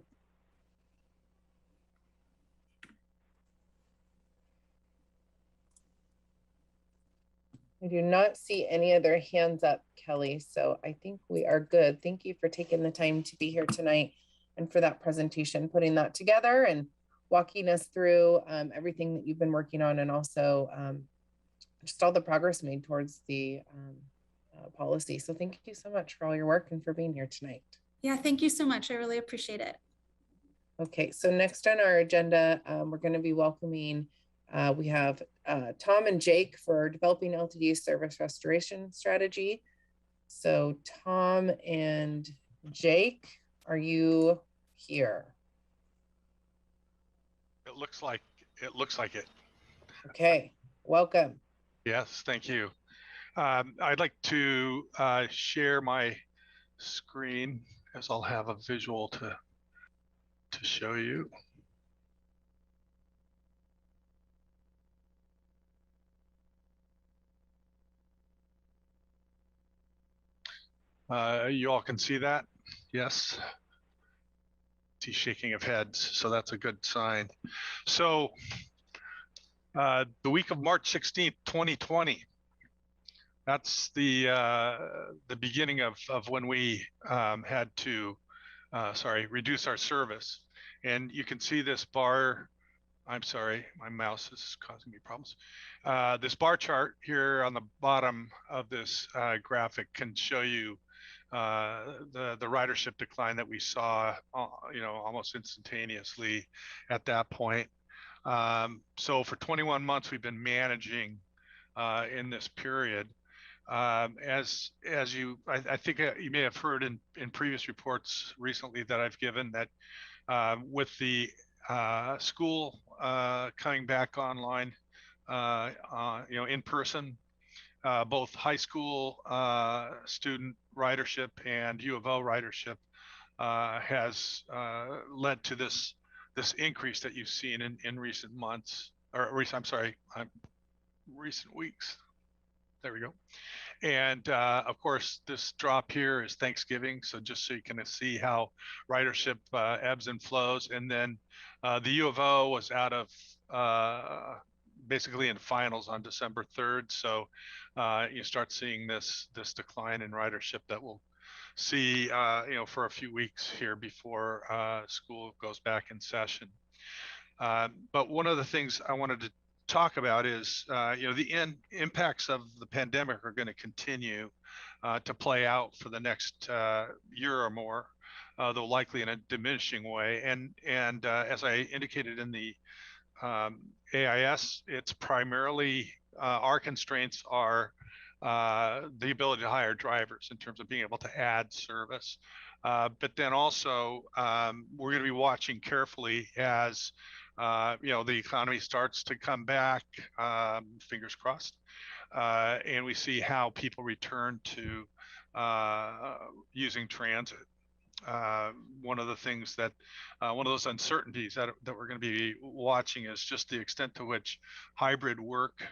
I do not see any other hands up, Kelly, so I think we are good. Thank you for taking the time to be here tonight and for that presentation, putting that together and walking us through everything that you've been working on, and also just all the progress made towards the policy. So thank you so much for all your work and for being here tonight. Yeah, thank you so much. I really appreciate it. Okay, so next on our agenda, we're going to be welcoming, we have Tom and Jake for developing LTD service restoration strategy. So Tom and Jake, are you here? It looks like it. Okay, welcome. Yes, thank you. I'd like to share my screen, as I'll have a visual to show you. You all can see that? Yes. See shaking of heads, so that's a good sign. So the week of March 16th, 2020, that's the beginning of when we had to reduce our service. And you can see this bar. I'm sorry, my mouse is causing me problems. This bar chart here on the bottom of this graphic can show you the ridership decline that we saw, almost instantaneously at that point. So for 21 months, we've been managing in this period. As you, I think you may have heard in previous reports recently that I've given that with the school coming back online, in person, both high school student ridership and U of O ridership has led to this increase that you've seen in recent months, or recent weeks. There we go. And of course, this drop here is Thanksgiving. So just so you can see how ridership ebbs and flows. And then the U of O was out of basically in finals on December 3rd. So you start seeing this decline in ridership that we'll see, for a few weeks here before school goes back in session. But one of the things I wanted to talk about is, the impacts of the pandemic are going to continue to play out for the next year or more, though likely in a diminishing way. And as I indicated in the AIS, it's primarily our constraints are the ability to hire drivers in terms of being able to add service. But then also we're going to be watching carefully as the economy starts to come back, fingers crossed, and we see how people return to using transit. One of the things that, one of those uncertainties that we're going to be watching is just the extent to which hybrid work,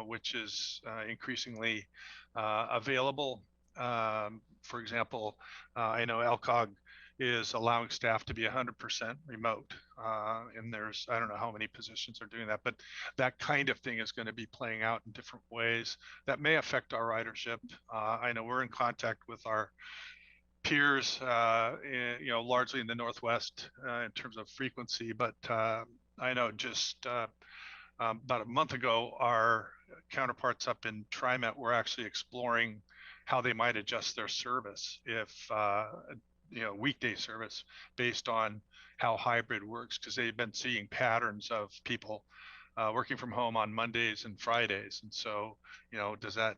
which is increasingly available. For example, I know LCOG is allowing staff to be 100% remote. And there's, I don't know how many positions are doing that, but that kind of thing is going to be playing out in different ways that may affect our ridership. I know we're in contact with our peers, largely in the Northwest in terms of frequency, but I know just about a month ago, our counterparts up in TriMet were actually exploring how they might adjust their service if weekday service based on how hybrid works, because they've been seeing patterns of people working from home on Mondays and Fridays. And so, does that,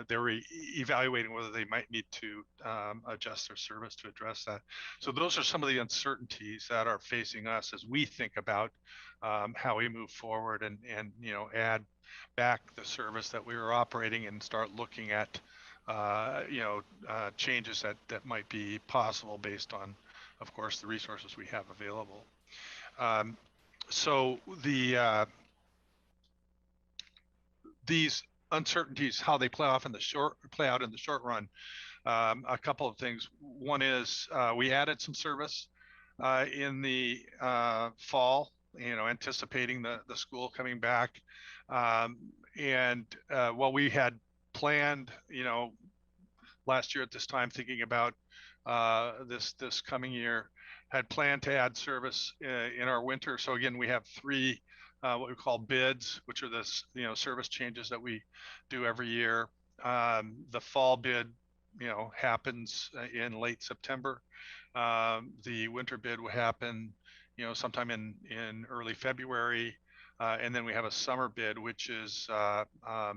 they were evaluating whether they might need to adjust their service to address that. So those are some of the uncertainties that are facing us as we think about how we move forward and add back the service that we were operating and start looking at changes that might be possible based on, of course, the resources we have available. So these uncertainties, how they play out in the short run, a couple of things. One is we added some service in the fall, anticipating the school coming back. what we had planned, last year at this time, thinking about this coming year, had planned to add service in our winter. So again, we have three what we call bids, which are this service changes that we do every year. The fall bid happens in late September. The winter bid will happen sometime in early February, and then we have a summer bid, which is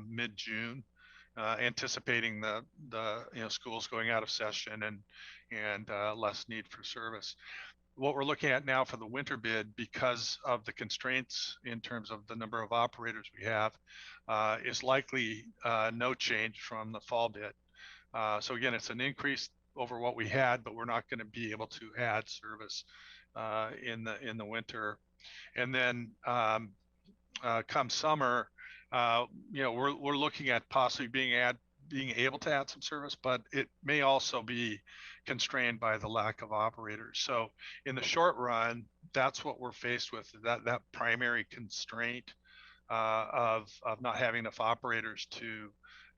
mid-June, anticipating the schools going out of session and less need for service. What we're looking at now for the winter bid, because of the constraints in terms of the number of operators we have, is likely no change from the fall bid. So again, it's an increase over what we had, but we're not going to be able to add service in the winter. And then come summer, we're looking at possibly being able to add some service, but it may also be constrained by the lack of operators. So in the short run, that's what we're faced with, that primary constraint of not having enough operators to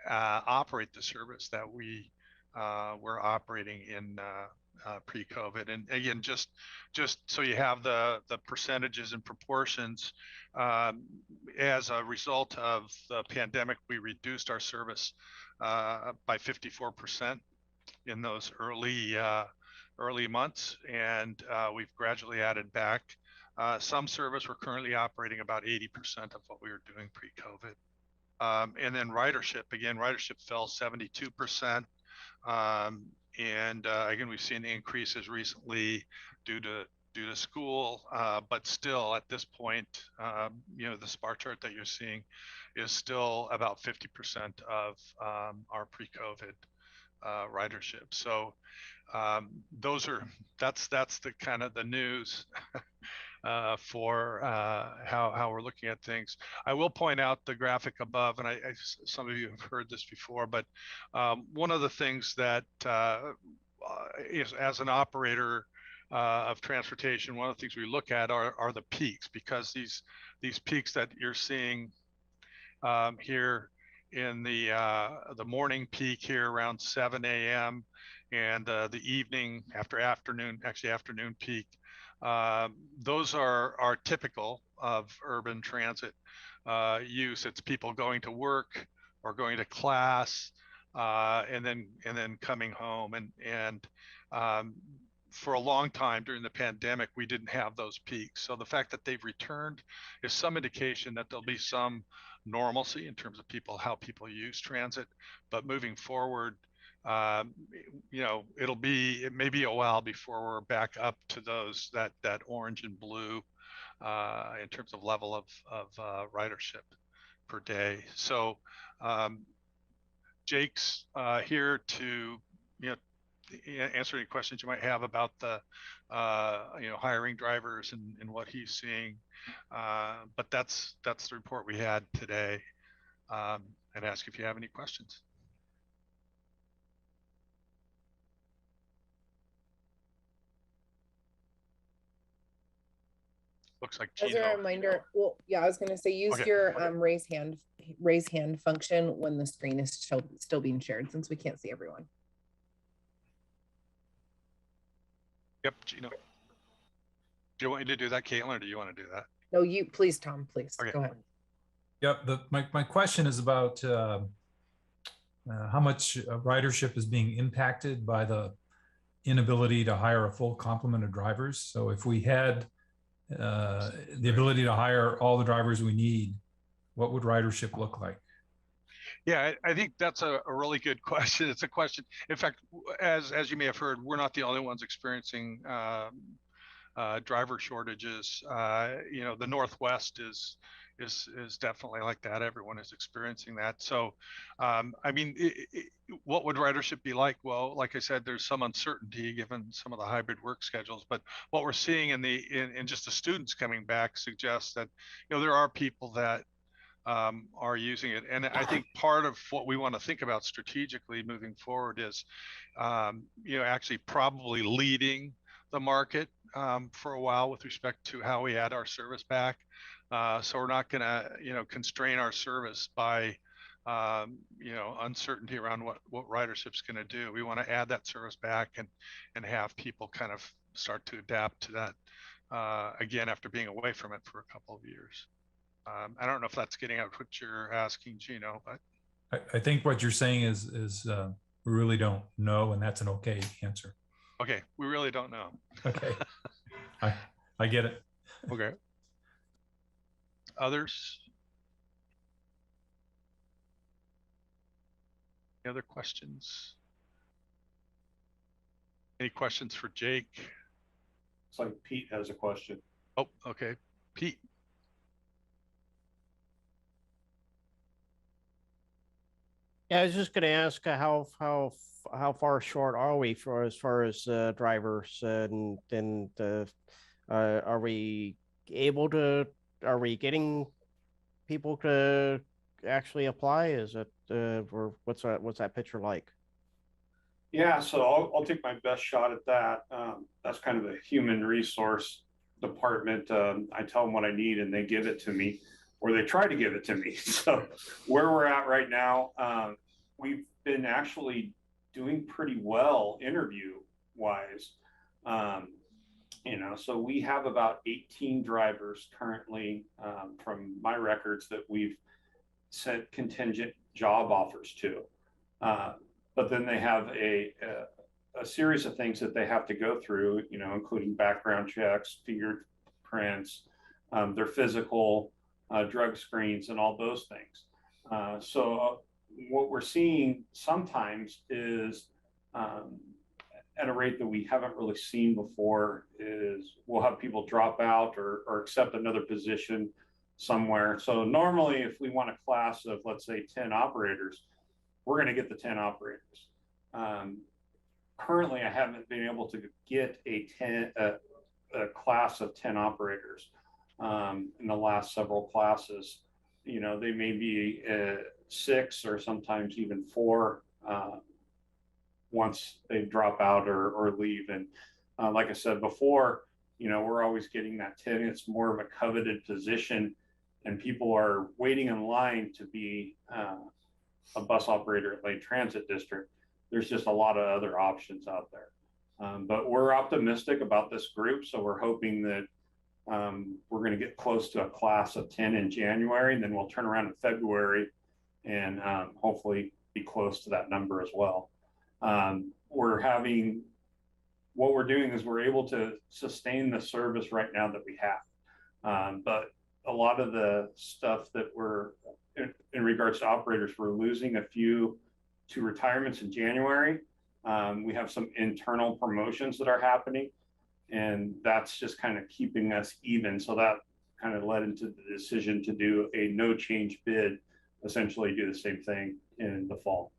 operate the service that we were operating in pre-COVID. And again, just so you have the percentages and proportions, as a result of the pandemic, we reduced our service by 54% in those early months, and we've gradually added back some service. We're currently operating about 80% of what we were doing pre-COVID. And then ridership fell 72%. Again, we've seen increases recently due to school, but still at this point, the bar chart that you're seeing is still about 50% of our pre-COVID ridership. So that's the kind of the news for how we're looking at things. I will point out the graphic above, and some of you have heard this before, but one of the things that is, as an operator of transportation, one of the things we look at are the peaks, because these peaks that you're seeing here in the morning peak here around 7 a.m. and the evening afternoon peak, those are typical of urban transit use. It's people going to work or going to class, and then coming home. And for a long time during the pandemic, we didn't have those peaks. So the fact that they've returned is some indication that there'll be some normalcy in terms of how people use transit. But moving forward, it may be a while before we're back up to that orange and blue in terms of level of ridership per day. So Jake's here to answer any questions you might have about the hiring drivers and what he's seeing. But that's the report we had today. I'd ask if you have any questions. Looks like as a reminder, well, yeah, I was going to say use your raise hand function when the screen is still being shared, since we can't see everyone. Yep, Gino. Do you want me to do that, Caitlin, or do you want to do that? No, you please, Tom, please. Okay. Go ahead. Yep. My question is about how much ridership is being impacted by the inability to hire a full complement of drivers. So if we had the ability to hire all the drivers we need, what would ridership look like? Yeah, I think that's a really good question. It's a question. In fact, as you may have heard, we're not the only ones experiencing driver shortages. The Northwest is definitely like that. Everyone is experiencing that. So, what would ridership be like? Well, like I said, there's some uncertainty given some of the hybrid work schedules. But what we're seeing in just the students coming back suggests that there are people that are using it. And I think part of what we want to think about strategically moving forward is, actually probably leading the market for a while with respect to how we add our service back. So we're not going to, constrain our service by, uncertainty around what ridership's going to do. We want to add that service back and have people kind of start to adapt to that again after being away from it for a couple of years. I don't know if that's getting at what you're asking, Gino, but I think what you're saying is we really don't know, and that's an okay answer. okay, we really don't know. Okay, I get it. Okay. Others? Any other questions? Any questions for Jake? It's like Pete has a question. Oh, okay. Pete. Yeah, I was just going to ask how far short are we as far as drivers, and then are we getting people to actually apply? Is it or what's that picture like? Yeah, so I'll take my best shot at that. That's kind of a human resource department. I tell them what I need and they give it to me, or they try to give it to me. So where we're at right now, we've been actually doing pretty well interview wise. So we have about 18 drivers currently from my records that we've sent contingent job offers to. But then they have a series of things that they have to go through, including background checks, fingerprints, their physical, drug screens, and all those things. So what we're seeing sometimes is at a rate that we haven't really seen before is we'll have people drop out or accept another position somewhere. So normally if we want a class of, let's say, 10 operators, we're going to get the 10 operators. Currently, I haven't been able to get a class of 10 operators in the last several classes. They may be 6 or sometimes even 4 once they drop out or leave. And like I said before, we're always getting that 10. It's more of a coveted position, and people are waiting in line to be a bus operator at Lane Transit District. There's just a lot of other options out there. But we're optimistic about this group. So we're hoping that we're going to get close to a class of 10 in January, and then we'll turn around in February and hopefully be close to that number as well. What we're doing is we're able to sustain the service right now that we have. But a lot of the stuff that we're in regards to operators, we're losing a few to retirements in January. We have some internal promotions that are happening, and that's just kind of keeping us even. So that kind of led into the decision to do a no change bid, essentially do the same thing in the fall.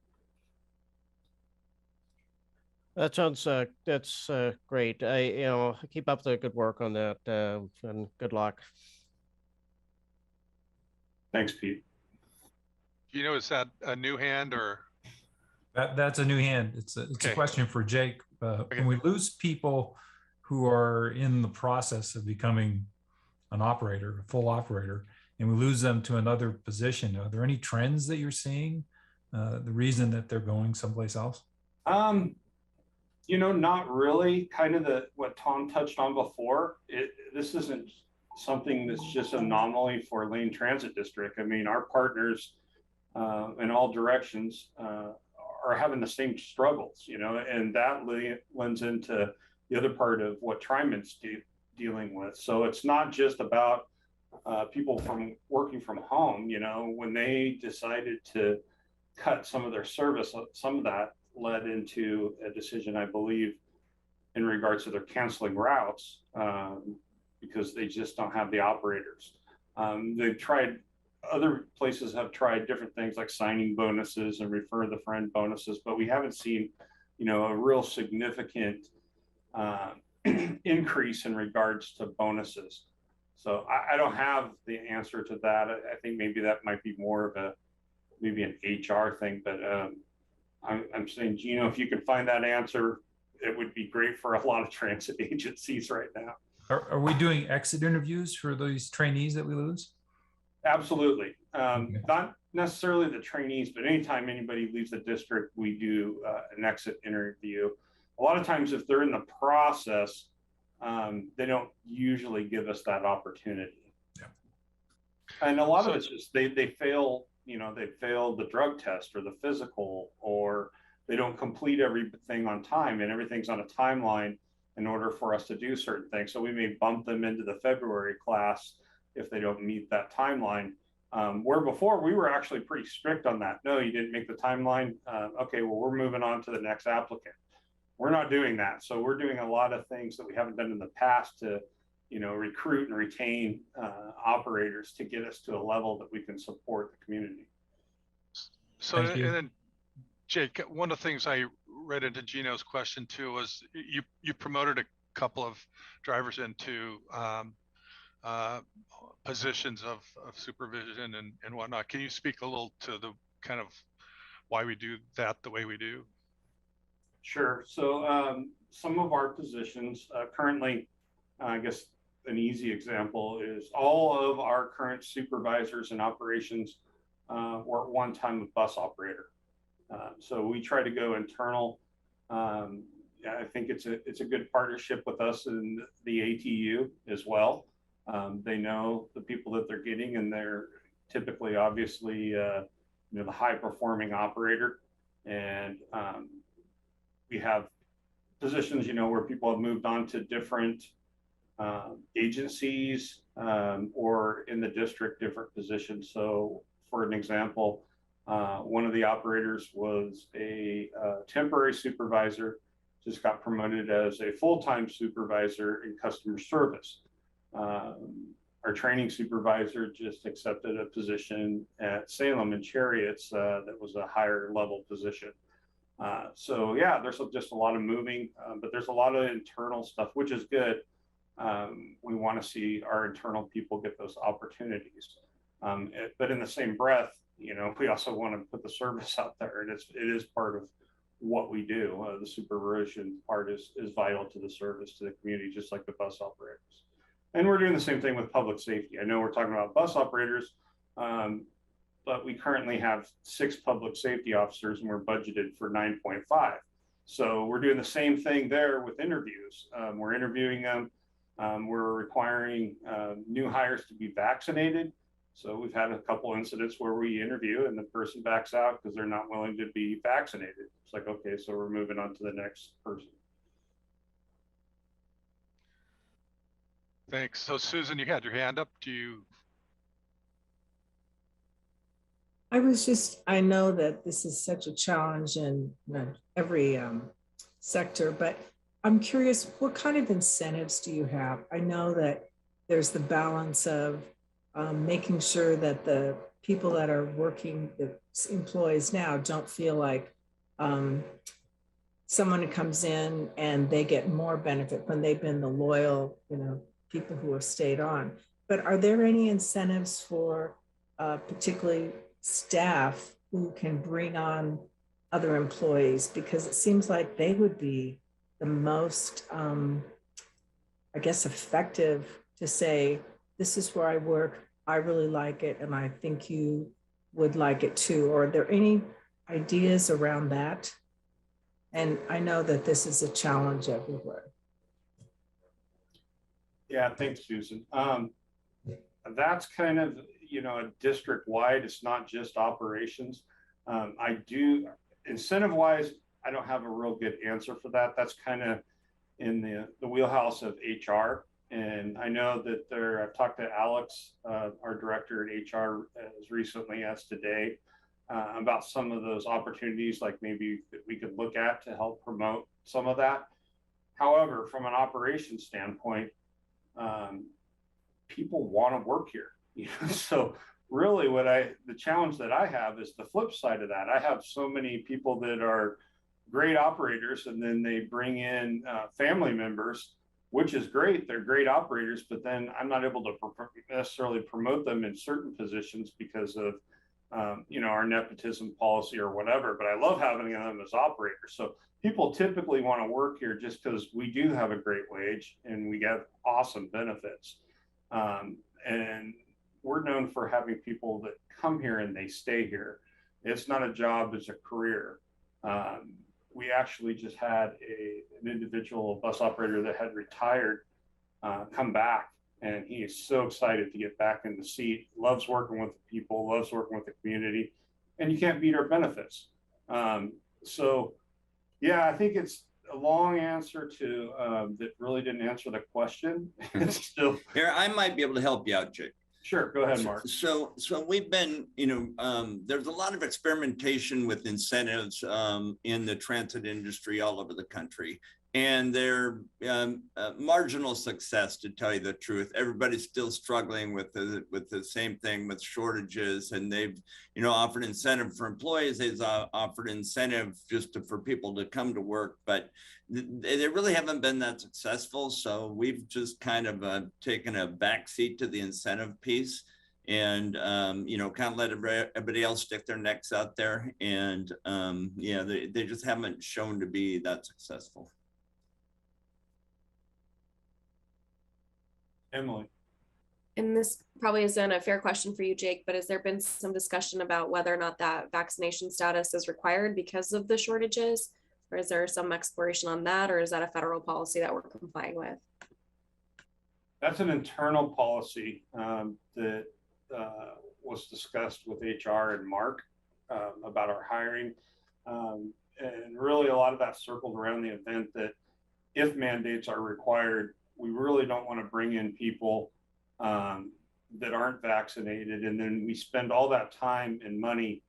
That sounds that's great. Keep up the good work on that, and good luck. Thanks, Pete. Is that a new hand or? That's a new hand. It's a question for Jake. When we lose people who are in the process of becoming an operator, a full operator, and we lose them to another position, are there any trends that you're seeing? The reason that they're going someplace else? Not really. Kind of what Tom touched on before. This isn't something that's just an anomaly for Lane Transit District. I mean, our partners in all directions are having the same struggles, and that lends into the other part of what Triman's dealing with. So it's not just about people from working from home. When they decided to cut some of their service, some of that led into a decision, I believe, in regards to their canceling routes because they just don't have the operators. They've tried, other places have tried different things like signing bonuses and refer the friend bonuses, but we haven't seen, a real significant increase in regards to bonuses. So I don't have the answer to that. I think maybe that might be more of maybe an HR thing, but I'm saying, Gino, if you can find that answer, it would be great for a lot of transit agencies right now. Are we doing exit interviews for these trainees that we lose? Absolutely. Okay. Not necessarily the trainees, but anytime anybody leaves the district, we do an exit interview. A lot of times if they're in the process, they don't usually give us that opportunity. Yeah. And a lot of it's just they fail, you know, they fail the drug test or the physical, or they don't complete everything on time, and everything's on a timeline in order for us to do certain things. So we may bump them into the February class if they don't meet that timeline. Where before we were actually pretty strict on that. No, you didn't make the timeline. Okay, well, we're moving on to the next applicant. We're not doing that. So we're doing a lot of things that we haven't done in the past to, you know, recruit and retain operators to get us to a level that we can support the community. So, and then Jake, one of the things I read into Gino's question too was you promoted a couple of drivers into positions of supervision and whatnot. Can you speak a little to the kind of why we do that the way we do? Sure. So some of our positions currently, I guess an easy example is all of our current supervisors and operations were at one time a bus operator. So we try to go internal. I think it's a good partnership with us and the ATU as well. They know the people that they're getting, and they're typically, obviously, you know, the high performing operator. And we have positions, you know, where people have moved on to different agencies or in the district, different positions. So for an example, one of the operators was a temporary supervisor, just got promoted as a full-time supervisor in customer service. Our training supervisor just accepted a position at Salem and Chariots that was a higher level position. So yeah, there's just a lot of moving, but there's a lot of internal stuff, which is good. We want to see our internal people get those opportunities. But in the same breath, you know, we also want to put the service out there, and it is part of what we do. The supervision part is vital to the service to the community, just like the bus operators. And we're doing the same thing with public safety. I know we're talking about bus operators, but we currently have 6 public safety officers, and we're budgeted for 9.5. So we're doing the same thing there with interviews. We're interviewing them. We're requiring new hires to be vaccinated. So we've had a couple incidents where we interview and the person backs out because they're not willing to be vaccinated. It's like, okay, so we're moving on to the next person. Thanks. So Susan, you had your hand up. Do you? I know that this is such a challenge in every sector, but I'm curious, what kind of incentives do you have? I know that there's the balance of making sure that the people that are working, the employees now, don't feel like someone who comes in and they get more benefit when they've been the loyal, you know, people who have stayed on. But are there any incentives for particularly staff who can bring on other employees? Because it seems like they would be the most, I guess, effective to say, this is where I work, I really like it, and I think you would like it too. Or are there any ideas around that? And I know that this is a challenge everywhere. Yeah, thanks, Susan. That's kind of, you know, a district-wide, it's not just operations. I do, incentive-wise, I don't have a real good answer for that. That's kind of in the wheelhouse of HR. And I know that I've talked to Alex, our director at HR, as recently as today, about some of those opportunities, like maybe that we could look at to help promote some of that. However, from an operations standpoint, people want to work here. You know? So really the challenge that I have is the flip side of that. I have so many people that are great operators, and then they bring in family members, which is great. They're great operators, but then I'm not able to necessarily promote them in certain positions because of our nepotism policy or whatever, but I love having them as operators. So people typically want to work here just because we do have a great wage and we get awesome benefits. And we're known for having people that come here and they stay here. It's not a job, it's a career. We actually just had an individual bus operator that had retired come back, and he is so excited to get back in the seat, loves working with the people, loves working with the community, and you can't beat our benefits. So yeah, I think it's a long answer to that really didn't answer the question. Still, here, I might be able to help you out, Jake. Sure, go ahead, Mark. So we've been, there's a lot of experimentation with incentives in the transit industry all over the country, and they're marginal success, to tell you the truth. Everybody's still struggling with the same thing, with shortages, and they've offered incentive for employees. They've offered incentive just for people to come to work, but they really haven't been that successful. So we've just kind of taken a backseat to the incentive piece, and kind of let everybody else stick their necks out there. And they just haven't shown to be that successful. Emily. And this probably isn't a fair question for you, Jake, but has there been some discussion about whether or not that vaccination status is required because of the shortages? Or is there some exploration on that, or is that a federal policy that we're complying with? That's an internal policy that was discussed with HR and Mark about our hiring. And really a lot of that circled around the event that if mandates are required, we really don't want to bring in people that aren't vaccinated. And then we spend all that time and money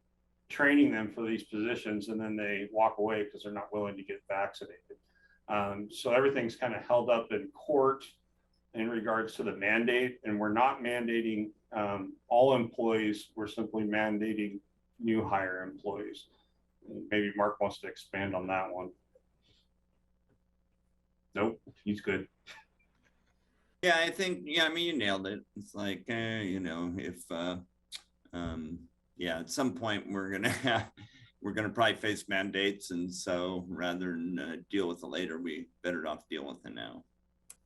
training them for these positions, and then they walk away because they're not willing to get vaccinated. So everything's kind of held up in court in regards to the mandate, and we're not mandating all employees. We're simply mandating new hire employees. Maybe Mark wants to expand on that one. Nope, he's good. Yeah, I think, you nailed it. It's like, if, at some point we're gonna probably face mandates. And so rather than deal with it later, we better off deal with it now.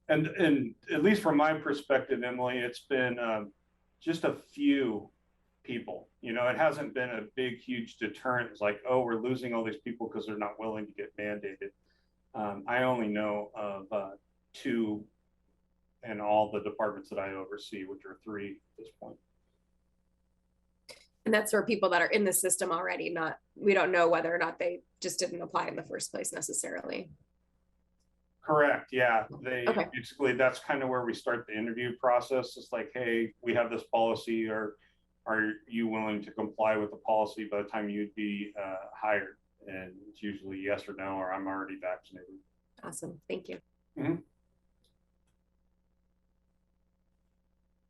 And at least from my perspective, Emily, it's been just a few people. It hasn't been a big, huge deterrent. It's like, oh, we're losing all these people because they're not willing to get mandated. I only know of 2 in all the departments that I oversee, which are 3 at this point. And that's for people that are in the system already, we don't know whether or not they just didn't apply in the first place necessarily. Correct. Yeah. Okay. Basically, that's kind of where we start the interview process. It's like, hey, we have this policy, or are you willing to comply with the policy by the time you'd be hired? And it's usually yes or no, or I'm already vaccinated. Awesome. Thank you. Mm-hmm.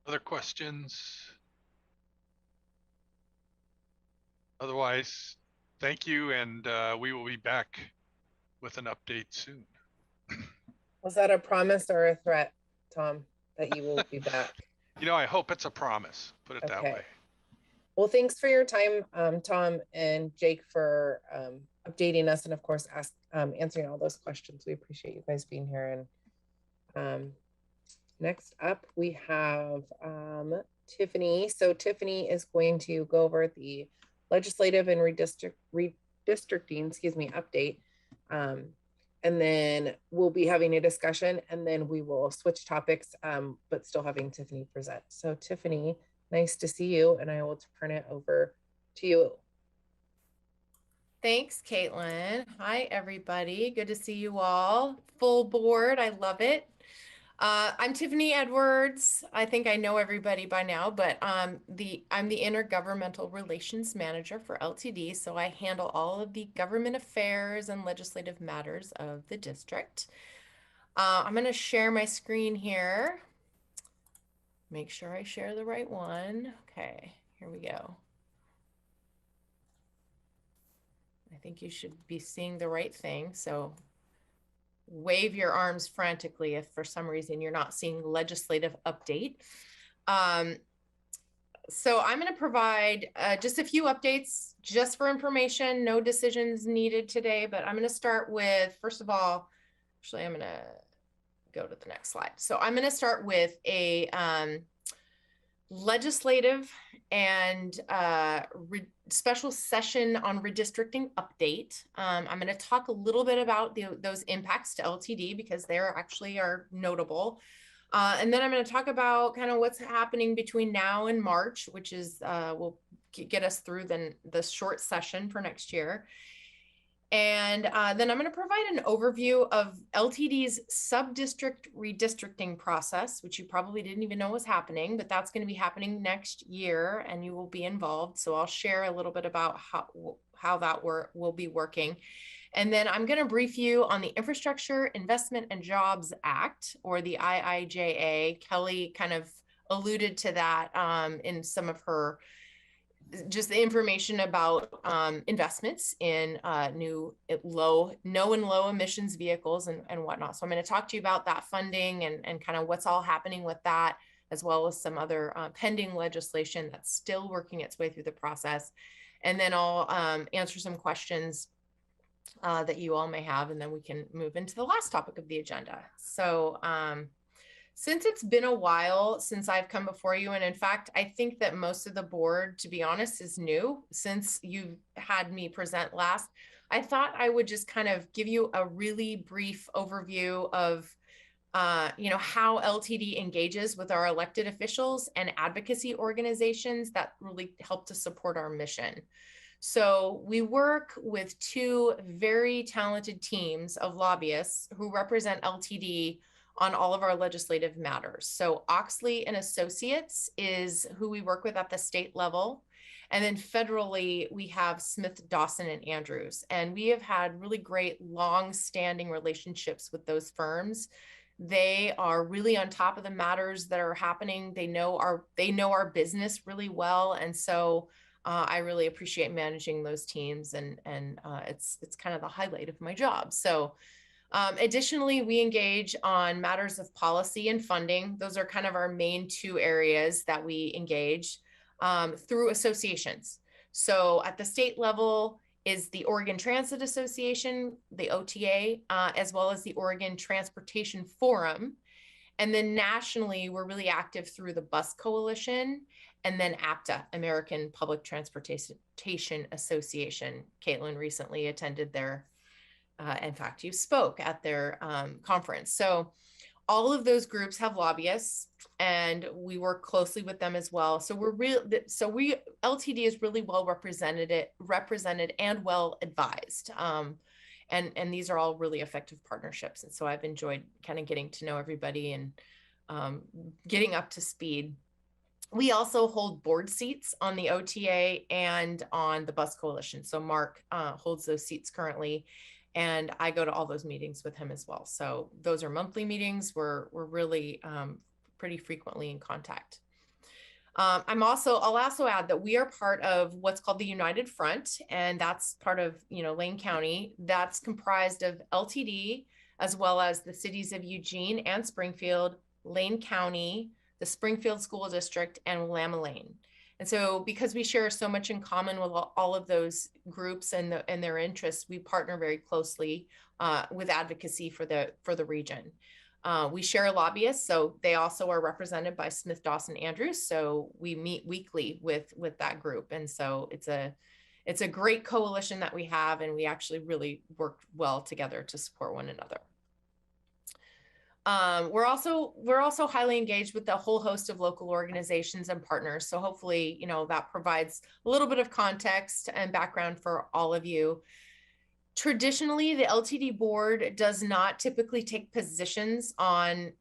Other questions? Otherwise, thank you, and we will be back with an update soon. Was that a promise or a threat, Tom, that you will be back? I hope it's a promise, put it that way. Well, thanks for your time, Tom and Jake, for updating us, and of course, answering all those questions. We appreciate you guys being here. And next up, we have Tiffany. So Tiffany is going to go over the legislative and redistricting, update. And then we'll be having a discussion, and then we will switch topics, but still having Tiffany present. So Tiffany, nice to see you, and I will turn it over to you. Thanks, Caitlin. Hi, everybody. Good to see you all. Full board. I love it. I'm Tiffany Edwards. I think I know everybody by now, but I'm the Intergovernmental Relations Manager for LTD. So I handle all of the government affairs and legislative matters of the district. I'm going to share my screen here. Make sure I share the right one. Okay, here we go. I think you should be seeing the right thing. So wave your arms frantically if for some reason you're not seeing legislative update. So I'm going to provide just a few updates just for information. No decisions needed today, but I'm going to start with, first of all, actually, I'm going to go to the next slide. So I'm going to start with a legislative and special session on redistricting update. I'm going to talk a little bit about those impacts to LTD because they actually are notable. And then I'm going to talk about kind of what's happening between now and March, which is will get us through the short session for next year. And then I'm going to provide an overview of LTD's Subdistrict Redistricting process, which you probably didn't even know was happening, but that's going to be happening next year and you will be involved. So I'll share a little bit about how that will be working. And then I'm going to brief you on the Infrastructure Investment and Jobs Act, or the IIJA. Kelly kind of alluded to that in some of her, just the information about investments in no and low emissions vehicles and whatnot. So I'm going to talk to you about that funding and kind of what's all happening with that, as well as some other pending legislation that's still working its way through the process. And then I'll answer some questions that you all may have, and then we can move into the last topic of the agenda. So since it's been a while since I've come before you, and in fact, I think that most of the board, to be honest, is new since you had me present last, I thought I would just kind of give you a really brief overview of how LTD engages with our elected officials and advocacy organizations that really help to support our mission. So we work with two very talented teams of lobbyists who represent LTD on all of our legislative matters. So Oxley and Associates is who we work with at the state level. And then federally, we have Smith, Dawson, and Andrews. And we have had really great long-standing relationships with those firms. They are really on top of the matters that are happening. They know our business really well. And so I really appreciate managing those teams, and it's kind of the highlight of my job. So additionally, we engage on matters of policy and funding. Those are kind of our main two areas that we engage through associations. So at the state level is the Oregon Transit Association, the OTA, as well as the Oregon Transportation Forum. And then nationally, we're really active through the Bus Coalition, and then APTA, American Public Transportation Association. Caitlin recently attended their, in fact, you spoke at their conference. So all of those groups have lobbyists, and we work closely with them as well. So LTD is really well represented and well advised. And these are all really effective partnerships. And so I've enjoyed kind of getting to know everybody and getting up to speed. We also hold board seats on the OTA and on the Bus Coalition. So Mark holds those seats currently, and I go to all those meetings with him as well. So those are monthly meetings. We're really pretty frequently in contact. I'll also add that we are part of what's called the United Front, and that's part of Lane County. That's comprised of LTD, as well as the cities of Eugene and Springfield, Lane County, the Springfield School District, and Willamette Lane. And so because we share so much in common with all of those groups and their interests, we partner very closely with advocacy for the region. We share lobbyists, so they also are represented by Smith, Dawson, Andrews. So we meet weekly with that group. And so it's a great coalition that we have, and we actually really work well together to support one another. We're also highly engaged with a whole host of local organizations and partners. So hopefully, that provides a little bit of context and background for all of you. Traditionally, the LTD board does not typically take positions on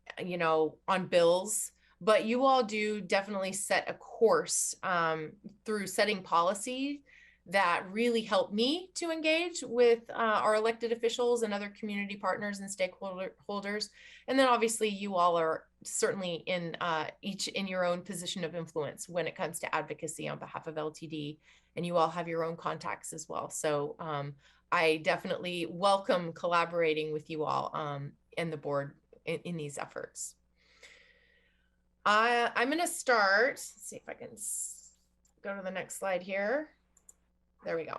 bills, but you all do definitely set a course through setting policy that really help me to engage with our elected officials and other community partners and stakeholders. And then obviously you all are certainly each in your own position of influence when it comes to advocacy on behalf of LTD, and you all have your own contacts as well. So I definitely welcome collaborating with you all and the board in these efforts. I'm going to start, let's see if I can go to the next slide here. There we go.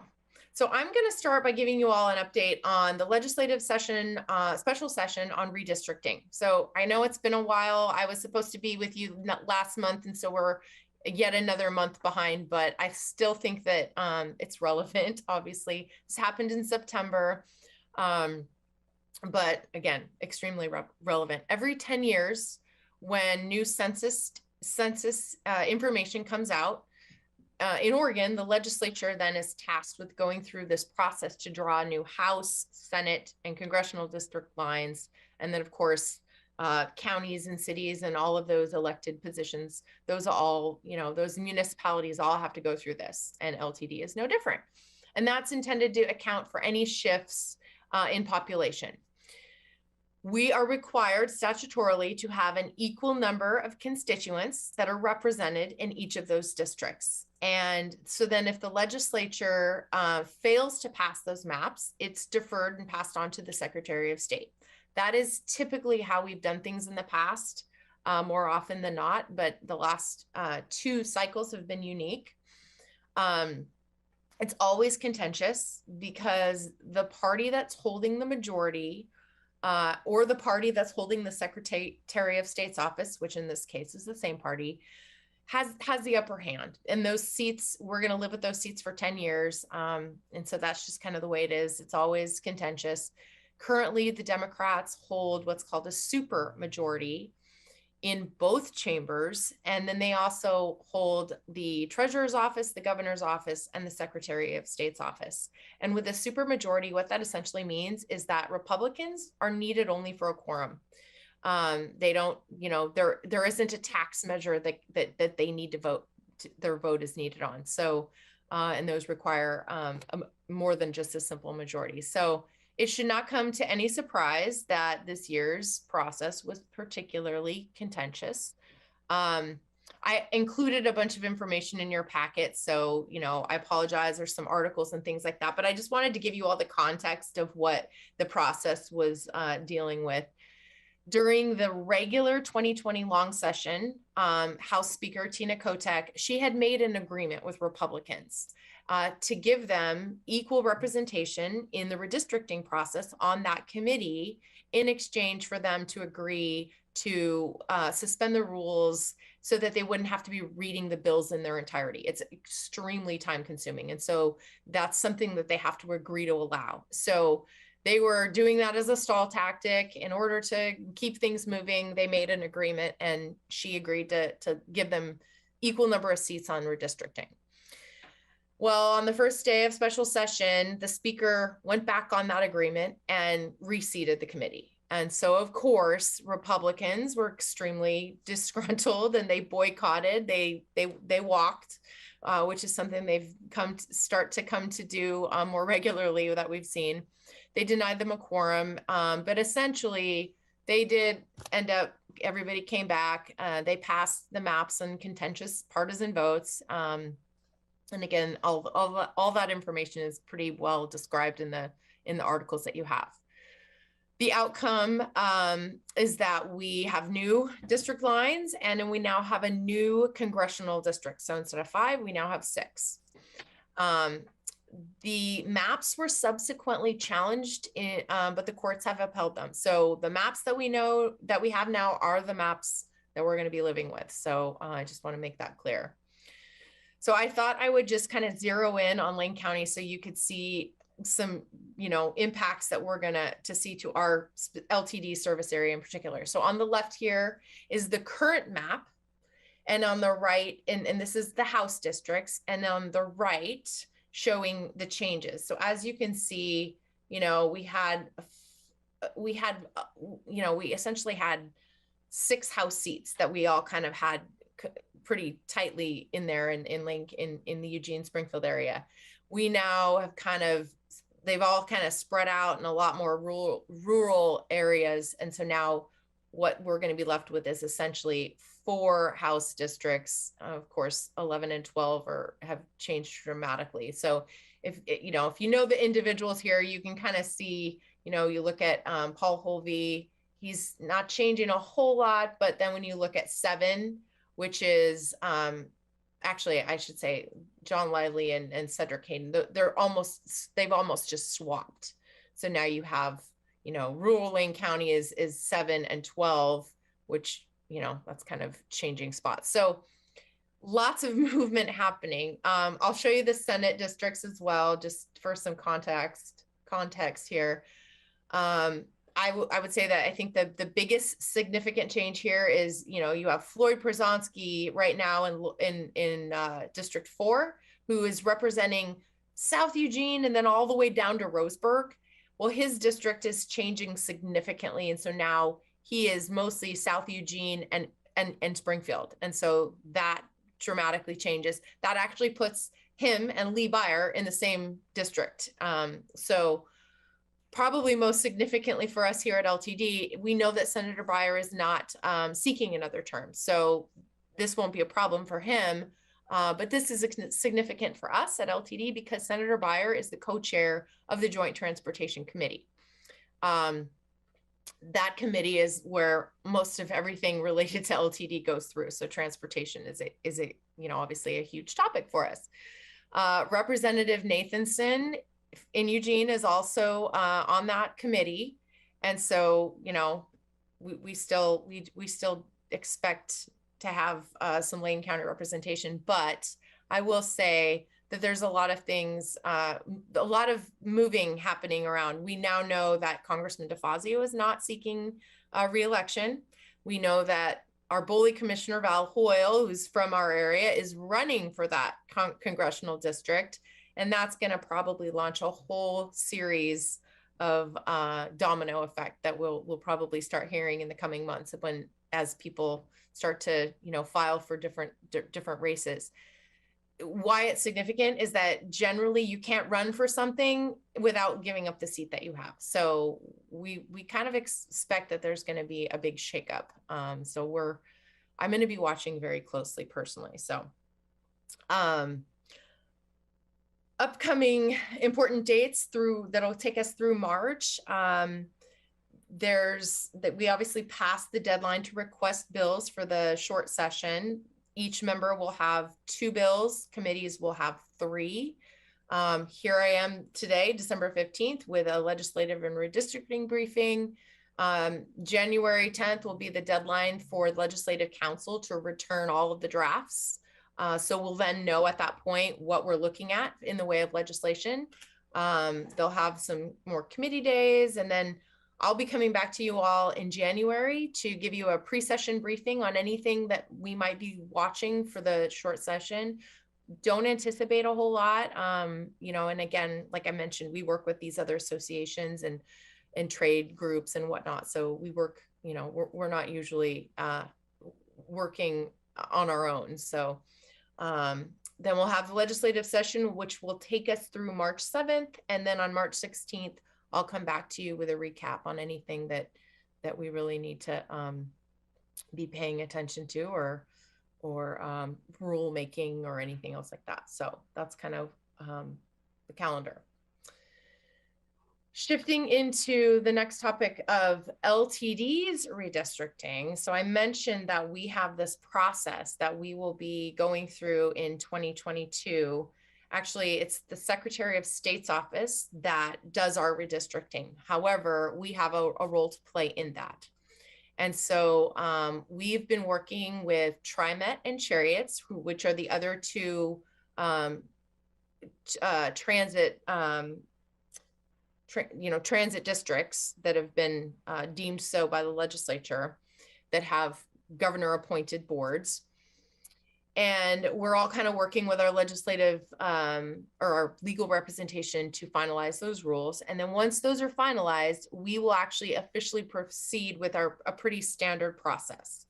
So I'm going to start by giving you all an update on the legislative session, special session on redistricting. So I know it's been a while. I was supposed to be with you last month, and so we're yet another month behind, but I still think that it's relevant. Obviously, this happened in September, but again, extremely relevant. Every 10 years, when new census information comes out, in Oregon, the legislature then is tasked with going through this process to draw new House, Senate, and congressional district lines. And then, of course, counties and cities and all of those elected positions, those are all, you know, those municipalities all have to go through this, and LTD is no different. And that's intended to account for any shifts in population. We are required statutorily to have an equal number of constituents that are represented in each of those districts. And so then if the legislature fails to pass those maps, it's deferred and passed on to the Secretary of State. That is typically how we've done things in the past, more often than not, but the last 2 cycles have been unique. It's always contentious because the party that's holding the majority or the party that's holding the Secretary of State's office, which in this case is the same party, has the upper hand. And those seats, we're going to live with those seats for 10 years. And so that's just kind of the way it is. It's always contentious. Currently, the Democrats hold what's called a super majority in both chambers. And then they also hold the treasurer's office, the governor's office, and the Secretary of State's office. And with a super majority, what that essentially means is that Republicans are needed only for a quorum. They don't, you know, there isn't a tax measure that they need to vote, their vote is needed on. So, and those require more than just a simple majority. So it should not come to any surprise that this year's process was particularly contentious. I included a bunch of information in your packet. So, you know, I apologize. There's some articles and things like that, but I just wanted to give you all the context of what the process was dealing with. During the regular 2020 long session, House Speaker Tina Kotek, she had made an agreement with Republicans to give them equal representation in the redistricting process on that committee in exchange for them to agree to suspend the rules so that they wouldn't have to be reading the bills in their entirety. It's extremely time consuming. And so that's something that they have to agree to allow. So they were doing that as a stall tactic in order to keep things moving. They made an agreement and she agreed to give them equal number of seats on redistricting. Well, on the first day of special session, the speaker went back on that agreement and reseated the committee. And so, of course, Republicans were extremely disgruntled and they boycotted, they walked, which is something they've start to come to do more regularly that we've seen. They denied them a quorum, but essentially they did end up, everybody came back, they passed the maps on contentious partisan votes. And again, all that information is pretty well described in the articles that you have. The outcome is that we have new district lines, and then we now have a new congressional district. So instead of 5, we now have 6. The maps were subsequently challenged, but the courts have upheld them. So the maps that we know that we have now are the maps that we're going to be living with. So I just want to make that clear. So I thought I would just kind of zero in on Lane County so you could see some, you know, impacts that we're gonna see to our LTD service area in particular. So on the left here is the current map, and on the right, and this is the House districts, and on the right showing the changes. So as you can see, you know, we essentially had 6 House seats that we all kind of had pretty tightly in there in the Eugene Springfield area. We now have they've all kind of spread out in a lot more rural areas. And so now what we're going to be left with is essentially 4 House districts. Of course, 11 and 12 have changed dramatically. So if you know the individuals here, you can kind of see, you know, you look at Paul Holvey, he's not changing a whole lot, but then when you look at 7, which is actually, I should say John Lively and Cedric Hayden, they've almost just swapped. So now you have, you know, rural Lane County is 7 and 12, which, you know, that's kind of changing spots. So lots of movement happening. I'll show you the Senate districts as well, just for some context here. I would say that I think the biggest significant change here is, you know, you have Floyd Przonski right now in District 4, who is representing South Eugene and then all the way down to Roseburg. Well, his district is changing significantly, and so now he is mostly South Eugene and Springfield, and so that dramatically changes. That actually puts him and Lee Byer in the same district. So probably most significantly for us here at LTD, we know that Senator Byer is not seeking another term. So this won't be a problem for him, but this is significant for us at LTD because Senator Byer is the co-chair of the Joint Transportation Committee. That committee is where most of everything related to LTD goes through. So transportation is a you know, obviously a huge topic for us. Representative Nathanson in Eugene is also on that committee. And so, you know, we still expect to have some Lane County representation, but I will say that there's a lot of things, a lot of moving happening around. We now know that Congressman DeFazio is not seeking re-election. We know that our bully Commissioner Val Hoyle, who's from our area, is running for that congressional district. And that's going to probably launch a whole series of domino effect that we'll probably start hearing in the coming months as people start to, you know, file for different races. Why it's significant is that generally you can't run for something without giving up the seat that you have. So we kind of expect that there's going to be a big shakeup. So I'm going to be watching very closely personally. So upcoming important dates that'll take us through March. We obviously passed the deadline to request bills for the short session. Each member will have 2 bills. Committees will have 3. Here I am today, December 15th, with a legislative and redistricting briefing. January 10th will be the deadline for the Legislative Council to return all of the drafts. So we'll then know at that point what we're looking at in the way of legislation. They'll have some more committee days, and then I'll be coming back to you all in January to give you a pre-session briefing on anything that we might be watching for the short session. Don't anticipate a whole lot. You know, and again, like I mentioned, we work with these other associations and trade groups and whatnot. So we work, you know, we're not usually working on our own. So then we'll have the legislative session, which will take us through March 7th. And then on March 16th, I'll come back to you with a recap on anything that we really need to be paying attention to or rule making or anything else like that. So that's kind of the calendar. Shifting into the next topic of LTD's redistricting. So I mentioned that we have this process that we will be going through in 2022. Actually, it's the Secretary of State's office that does our redistricting. However, we have a role to play in that. And so we've been working with TriMet and Chariots, which are the other 2 transit districts that have been deemed so by the legislature that have governor appointed boards. And we're all kind of working with our legislative or our legal representation to finalize those rules. And then once those are finalized, we will actually officially proceed with a pretty standard process.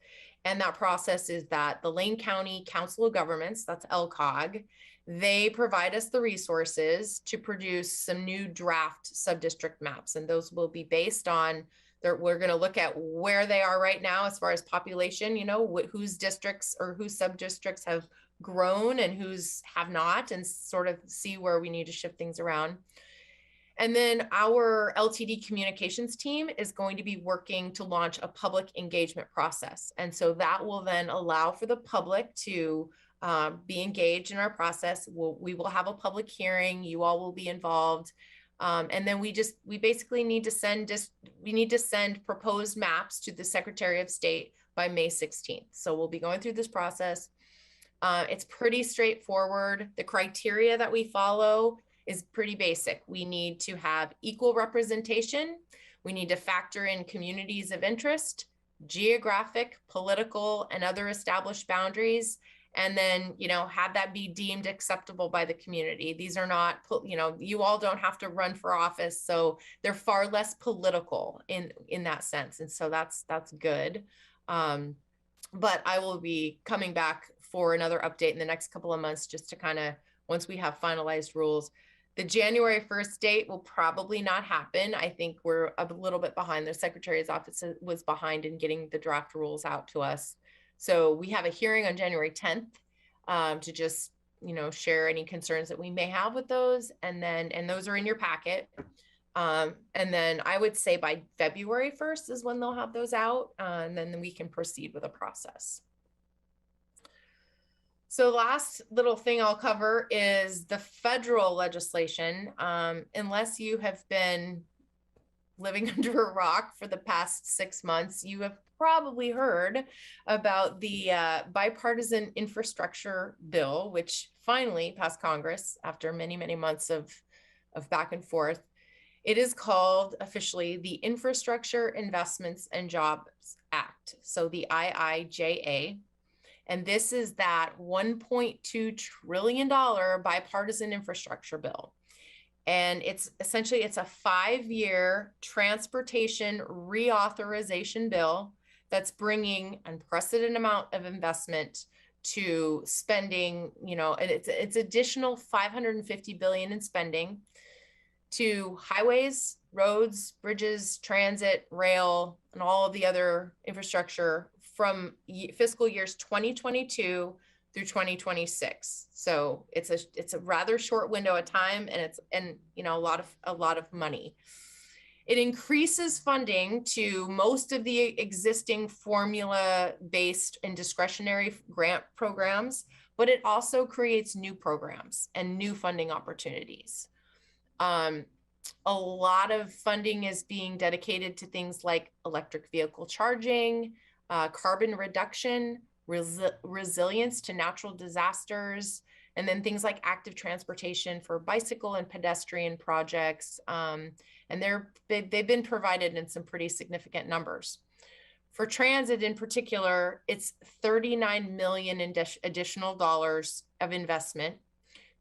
And that process is that the Lane County Council of Governments, that's LCOG, they provide us the resources to produce some new draft subdistrict maps. And those will be based on, we're going to look at where they are right now as far as population, you know, whose districts or whose subdistricts have grown and whose have not, and sort of see where we need to shift things around. And then our LTD communications team is going to be working to launch a public engagement process. And so that will then allow for the public to be engaged in our process. We will have a public hearing. You all will be involved. And then we basically need to send proposed maps to the Secretary of State by May 16th. So we'll be going through this process. It's pretty straightforward. The criteria that we follow is pretty basic. We need to have equal representation. We need to factor in communities of interest, geographic, political, and other established boundaries. And then, have that be deemed acceptable by the community. These are not, you all don't have to run for office. So they're far less political in that sense. And so that's good. But I will be coming back for another update in the next couple of months, just to kind of, once we have finalized rules. The January 1st date will probably not happen. I think we're a little bit behind. The Secretary's office was behind in getting the draft rules out to us. So we have a hearing on January 10th to just, share any concerns that we may have with those. And those are in your packet. And then I would say by February 1st is when they'll have those out. And then we can proceed with a process. So last little thing I'll cover is the federal legislation. Unless you have been living under a rock for the past 6 months, you have probably heard about the bipartisan infrastructure bill, which finally passed Congress after many, many months of back and forth. It is called officially the Infrastructure Investments and Jobs Act, so the IIJA. And this is that $1.2 trillion bipartisan infrastructure bill. And it's a 5-year transportation reauthorization bill that's bringing unprecedented amount of investment to spending, and it's additional $550 billion in spending to highways, roads, bridges, transit, rail, and all of the other infrastructure from fiscal years 2022 through 2026. So it's a rather short window of time, and a lot of money. It increases funding to most of the existing formula-based and discretionary grant programs, but it also creates new programs and new funding opportunities. A lot of funding is being dedicated to things like electric vehicle charging, carbon reduction, resilience to natural disasters, and then things like active transportation for bicycle and pedestrian projects. And they've been provided in some pretty significant numbers. For transit in particular, it's $39 million in additional dollars of investment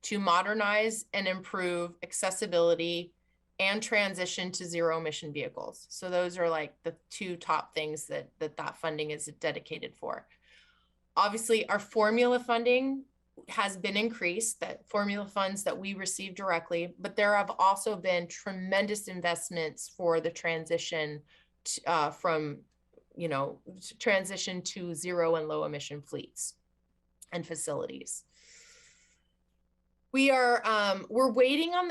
to modernize and improve accessibility and transition to zero emission vehicles. So those are like the two top things that funding is dedicated for. Obviously, our formula funding has been increased, that formula funds that we receive directly, but there have also been tremendous investments for the transition transition to zero and low emission fleets and facilities. We're waiting on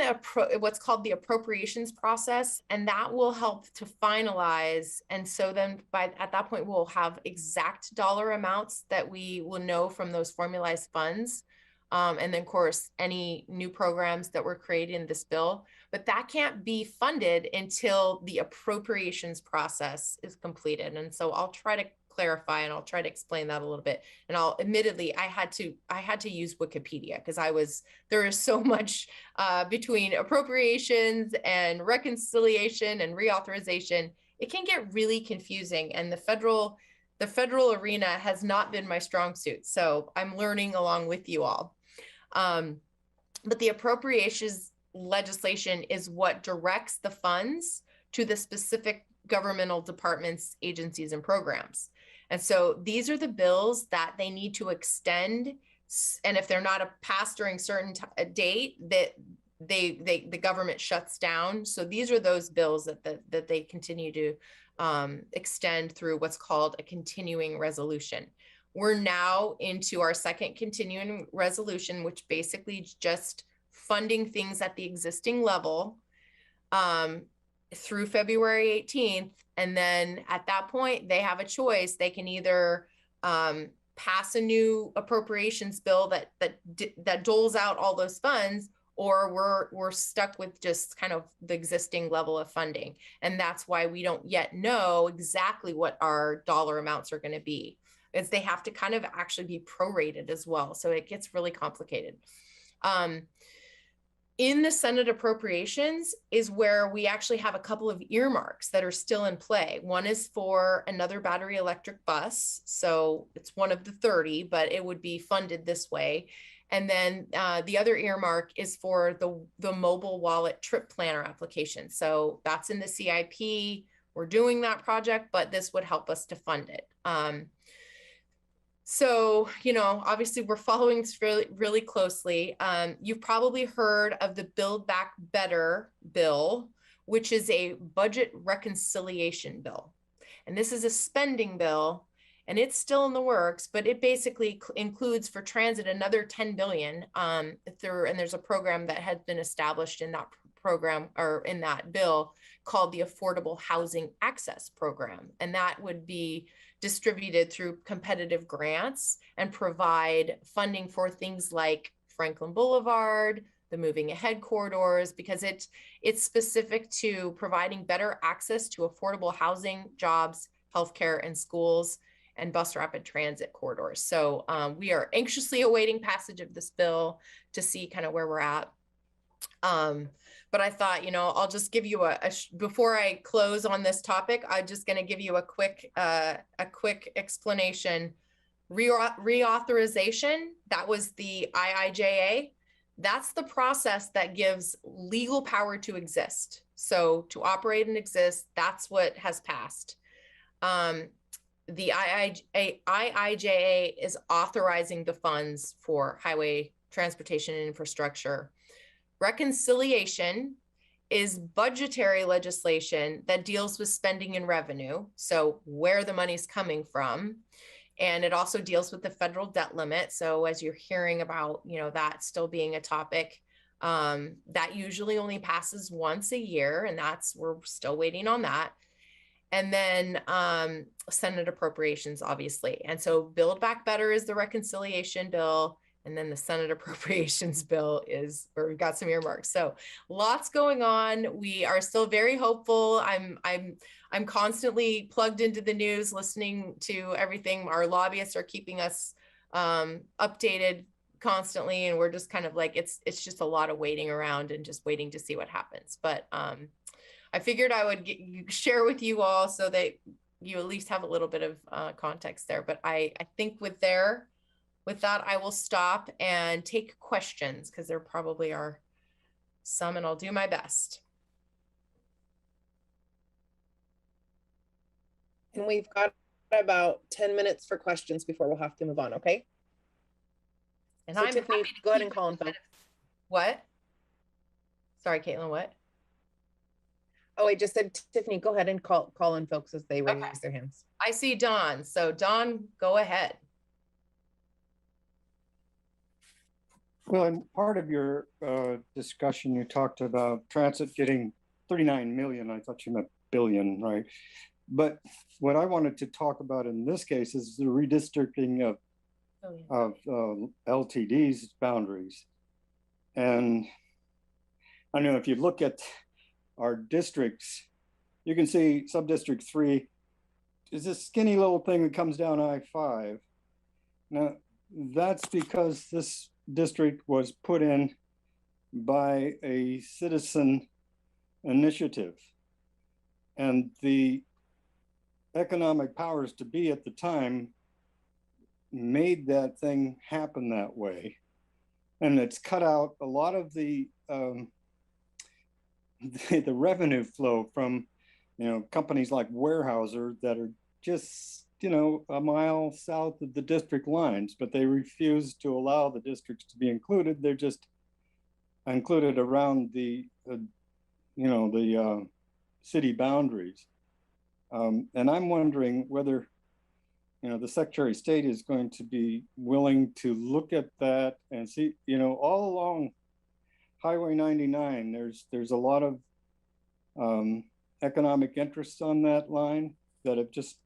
what's called the appropriations process, and that will help to finalize. And so then at that point, we'll have exact dollar amounts that we will know from those formalized funds. And then of course, any new programs that were created in this bill, but that can't be funded until the appropriations process is completed. And so I'll try to clarify and I'll try to explain that a little bit. And admittedly, I had to use Wikipedia because there is so much between appropriations and reconciliation and reauthorization. It can get really confusing, and the federal arena has not been my strong suit. So I'm learning along with you all. But the appropriations legislation is what directs the funds to the specific governmental departments, agencies, and programs. And so these are the bills that they need to extend. And if they're not passed during a certain date, that the government shuts down. So these are those bills that they continue to extend through what's called a continuing resolution. We're now into our second continuing resolution, which basically is just funding things at the existing level through February 18th. And then at that point, they have a choice. They can either pass a new appropriations bill that doles out all those funds, or we're stuck with just kind of the existing level of funding. And that's why we don't yet know exactly what our dollar amounts are going to be, is they have to kind of actually be prorated as well. So it gets really complicated. In the Senate appropriations is where we actually have a couple of earmarks that are still in play. One is for another battery electric bus. So it's one of the 30, but it would be funded this way. And then the other earmark is for the mobile wallet trip planner application. So that's in the CIP. We're doing that project, but this would help us to fund it. So, you know, obviously we're following this really, really closely. You've probably heard of the Build Back Better bill, which is a budget reconciliation bill. And this is a spending bill, and it's still in the works, but it basically includes for transit another 10 billion and there's a program that has been established in that program, or in that bill, called the Affordable Housing Access Program. And that would be distributed through competitive grants and provide funding for things like Franklin Boulevard, the moving ahead corridors, because it's specific to providing better access to affordable housing, jobs, healthcare, and schools, and bus rapid transit corridors. So we are anxiously awaiting passage of this bill to see kind of where we're at. But I thought, you know, I'll just give you before I close on this topic, I'm just going to give you a quick explanation. Reauthorization, that was the IIJA. That's the process that gives legal power to exist. So to operate and exist, that's what has passed. The IIJA is authorizing the funds for highway transportation and infrastructure. Reconciliation is budgetary legislation that deals with spending and revenue, so where the money's coming from. And it also deals with the federal debt limit. So as you're hearing about, you know, that still being a topic, that usually only passes once a year, and we're still waiting on that. And then Senate appropriations, obviously. And so Build Back Better is the reconciliation bill. And then the Senate appropriations bill is where we've got some earmarks. So lots going on. We are still very hopeful. I'm constantly plugged into the news, listening to everything. Our lobbyists are keeping us updated constantly, and we're just kind of like, it's just a lot of waiting around and just waiting to see what happens. But I figured I would share with you all so that you at least have a little bit of context there. But I think with that, I will stop and take questions, because there probably are some, and I'll do my best. And we've got about 10 minutes for questions before we'll have to move on, okay? And so I'm Tiffany, happy to go ahead and call in folks. What? Sorry, Caitlin, what? Oh, I just said, Tiffany, go ahead and call in folks as they raise their hands. I see Dawn. So Dawn, go ahead. Well, in part of your discussion, you talked about transit getting 39 million. I thought you meant billion, right? But what I wanted to talk about in this case is the redistricting of LTD's boundaries. And I know if you look at our districts, you can see Subdistrict 3 is this skinny little thing that comes down I-5. Now, that's because this district was put in by a citizen initiative, and the economic powers to be at the time made that thing happen that way. And it's cut out a lot of the revenue flow from, you know, companies like Weyerhaeuser that are just, you know, a mile south of the district lines, but they refuse to allow the districts to be included. They're just included around the, city boundaries. And I'm wondering whether, you know, the Secretary of State is going to be willing to look at that and see, you know, all along Highway 99, there's a lot of economic interests on that line that have just,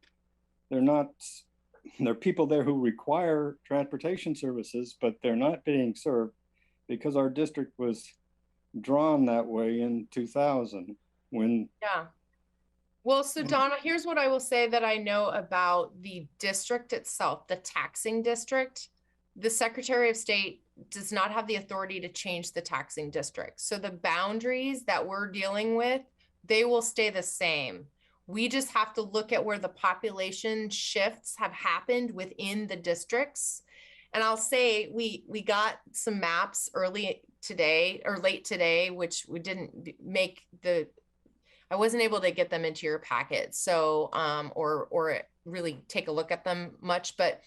they're not there are people there who require transportation services, but they're not being served because our district was drawn that way in 2000 when. Yeah. Well, so Donna, here's what I will say that I know about the district itself, the taxing district. The Secretary of State does not have the authority to change the taxing district. So the boundaries that we're dealing with, they will stay the same. We just have to look at where the population shifts have happened within the districts. And I'll say we got some maps early today or late today, which we didn't make I wasn't able to get them into your packet. So, or really take a look at them much, but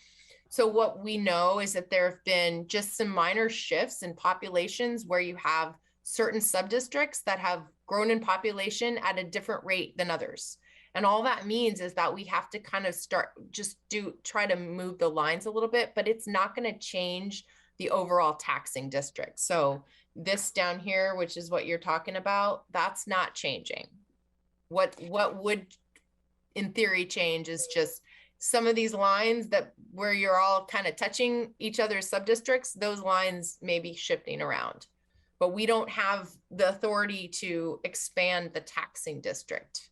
so what we know is that there have been just some minor shifts in populations where you have certain subdistricts that have grown in population at a different rate than others. And all that means is that we have to kind of try to move the lines a little bit, but it's not going to change the overall taxing district. So this down here, which is what you're talking about, that's not changing. What would in theory change is just some of these lines that where you're all kind of touching each other's subdistricts, those lines may be shifting around, but we don't have the authority to expand the taxing district.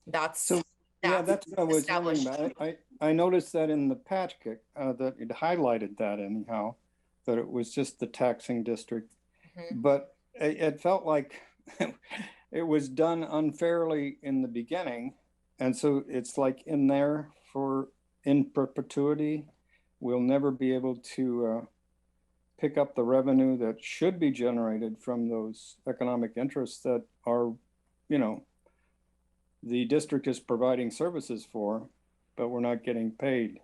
That's what I was wondering about. I noticed that in the patch kick that it highlighted that anyhow, that it was just the taxing district, but it felt like it was done unfairly in the beginning. And so it's like in there in perpetuity. We'll never be able to pick up the revenue that should be generated from those economic interests that are, the district is providing services for, but we're not getting paid.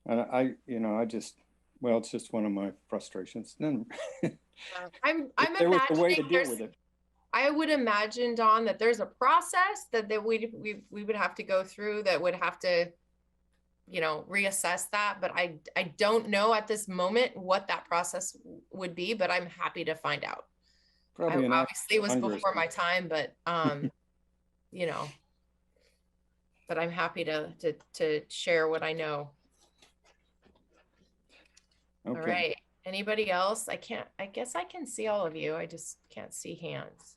And it's just one of my frustrations. I'm there was a way to deal with it. I would imagine, Dawn, that there's a process that we would have to go through that would have to, reassess that. But I don't know at this moment what that process would be, but I'm happy to find out. Probably obviously it was before my time, but but I'm happy to share what I know. Okay. All right. Anybody else? I guess I can see all of you. I just can't see hands.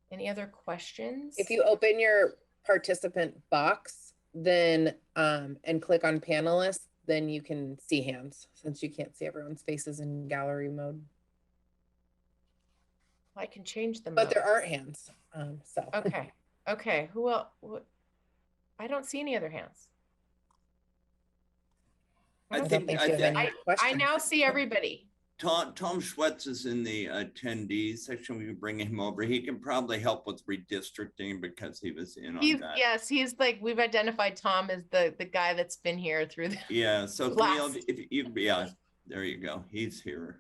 Any other questions? If you open your participant box, then and click on panelists, then you can see hands since you can't see everyone's faces in gallery mode. I can change them. But there are hands. Okay. Okay. Who else? I don't see any other hands. I now see everybody. Tom Schwetz is in the attendees section. We can bring him over. He can probably help with redistricting because he was in on that. Yes, he's like, we've identified Tom as the guy that's been here through the so Camille, there you go. He's here.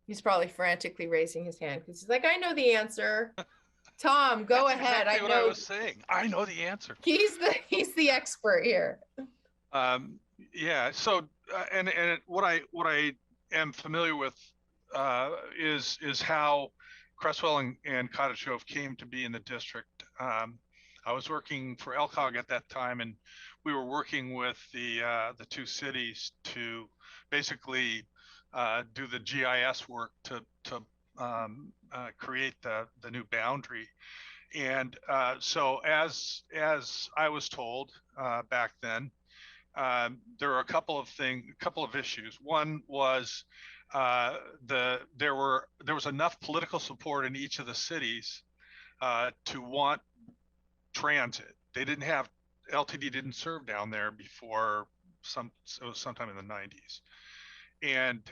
He's probably frantically raising his hand because he's like, I know the answer. Tom, go ahead. Exactly what I was saying. I know the answer. He's the expert here. Yeah. So and what I am familiar with is how Cresswell and Cottage Grove came to be in the district. I was working for LCOG at that time, and we were working with the two cities to basically do the GIS work to create the new boundary. And so as I was told back then, there were a couple of issues. One was there was enough political support in each of the cities to want transit. They didn't have LTD didn't serve down there before it was sometime in the 90s. And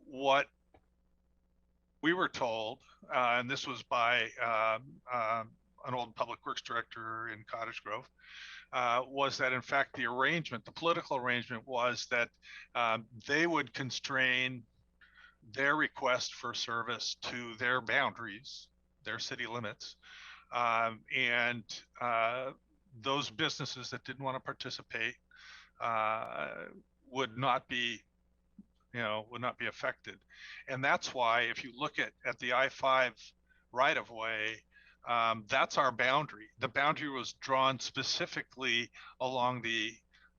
what we were told, and this was by an old public works director in Cottage Grove, was that in fact the political arrangement was that they would constrain their request for service to their boundaries, their city limits, and those businesses that didn't want to participate would not be affected. And that's why if you look at the I-5 right-of-way, That's our boundary. The boundary was drawn specifically along the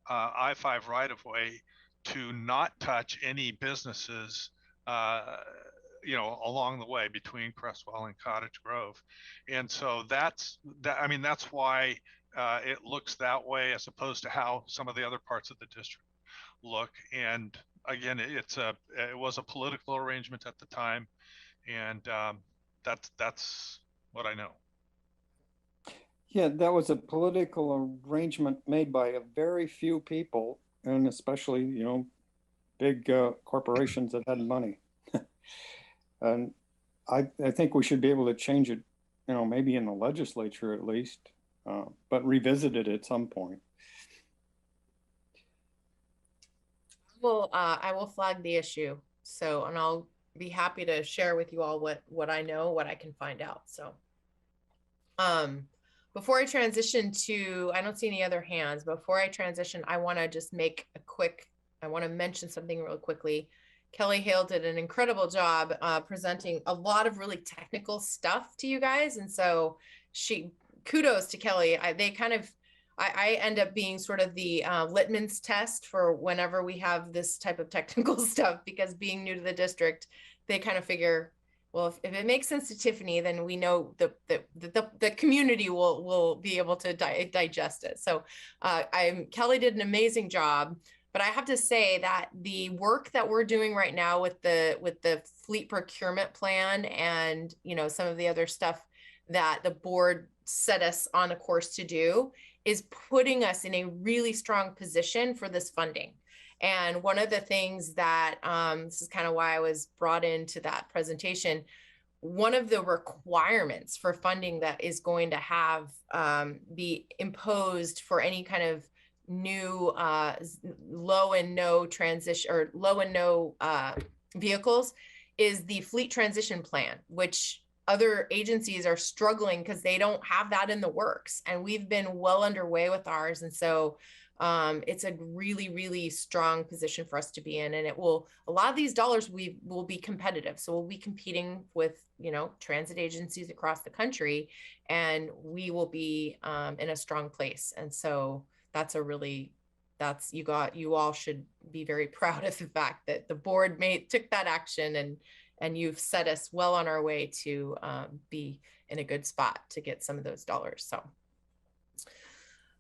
I-5 right-of-way to not touch any businesses, along the way between Crestwell and Cottage Grove. And so that's why it looks that way as opposed to how some of the other parts of the district look. And again, it was a political arrangement at the time. And that's what I know. Yeah, that was a political arrangement made by a very few people, and especially, big corporations that had money. And I think we should be able to change it, maybe in the legislature at least, but revisit it at some point. Well, I will flag the issue. So, and I'll be happy to share with you all what I know, what I can find out. So, before I transition to, I don't see any other hands. Before I transition, I want to just make I want to mention something real quickly. Kelly Hale did an incredible job presenting a lot of really technical stuff to you guys. And so kudos to Kelly. I end up being sort of the litmus test for whenever we have this type of technical stuff, because being new to the district, they kind of figure, well, if it makes sense to Tiffany, then we know the community will be able to digest it. So Kelly did an amazing job, but I have to say that the work that we're doing right now with the fleet procurement plan and some of the other stuff that the board set us on a course to do is putting us in a really strong position for this funding. And one of the things that, this is kind of why I was brought into that presentation, one of the requirements for funding that is going to have be imposed for any kind of new low and no transition or low and no vehicles is the fleet transition plan, which other agencies are struggling because they don't have that in the works. And we've been well underway with ours. And so it's a really, really strong position for us to be in. And a lot of these dollars will be competitive. So we'll be competing with, transit agencies across the country, and we will be in a strong place. And so you all should be very proud of the fact that the board took that action, and you've set us well on our way to be in a good spot to get some of those dollars. So,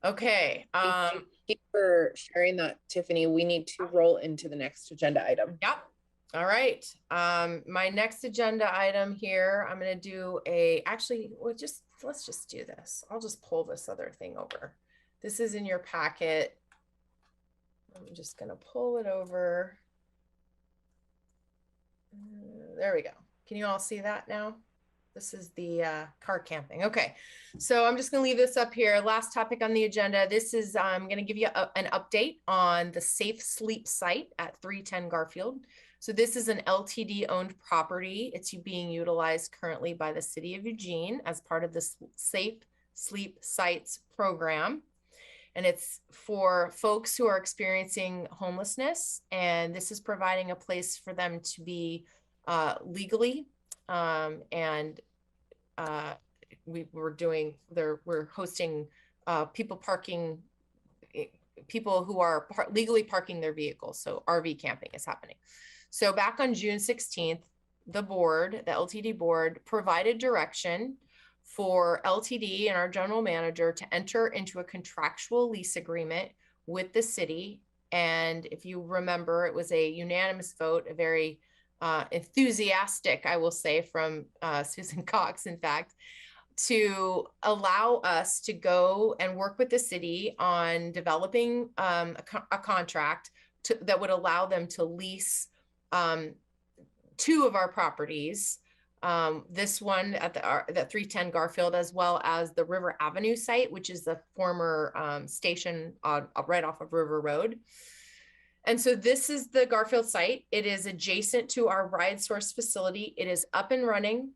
okay. Thank you for sharing that, Tiffany. We need to roll into the next agenda item. Yep. All right. My next agenda item here, I'm going to do let's just do this. I'll just pull this other thing over. This is in your packet. I'm just going to pull it over. There we go. Can you all see that now? This is the car camping. Okay, so I'm just going to leave this up here. Last topic on the agenda. This is, I'm going to give you an update on the Safe Sleep site at 310 Garfield. So this is an LTD owned property. It's being utilized currently by the city of Eugene as part of the Safe Sleep Sites program. And it's for folks who are experiencing homelessness. And this is providing a place for them to be legally. We're hosting people who are legally parking their vehicles. So RV camping is happening. So back on June 16th, the LTD board provided direction for LTD and our general manager to enter into a contractual lease agreement with the city. And if you remember, it was a unanimous vote, a very enthusiastic, I will say, from Susan Cox, in fact, to allow us to go and work with the city on developing a contract that would allow them to lease 2 of our properties. This one at the 310 Garfield, as well as the River Avenue site, which is the former station right off of River Road. And so this is the Garfield site. It is adjacent to our Ride Source facility. It is up and running.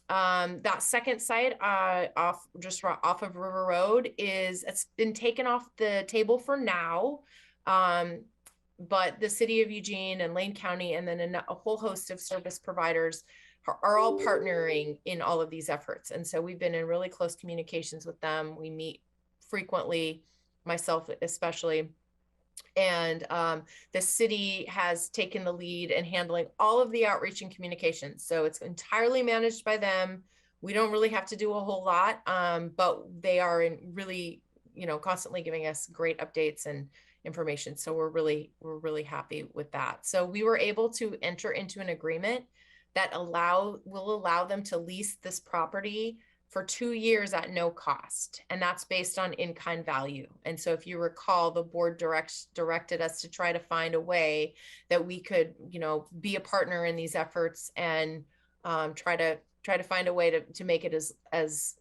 That second site off of River Road it's been taken off the table for now. But the city of Eugene and Lane County, and then a whole host of service providers are all partnering in all of these efforts. And so we've been in really close communications with them. We meet frequently, myself especially. And the city has taken the lead in handling all of the outreach and communications. So it's entirely managed by them. We don't really have to do a whole lot, but they are really, constantly giving us great updates and information. So we're really happy with that. So we were able to enter into an agreement that will allow them to lease this property for 2 years at no cost. And that's based on in-kind value. And so if you recall, the board directed us to try to find a way that we could, be a partner in these efforts and try to find a way to make it as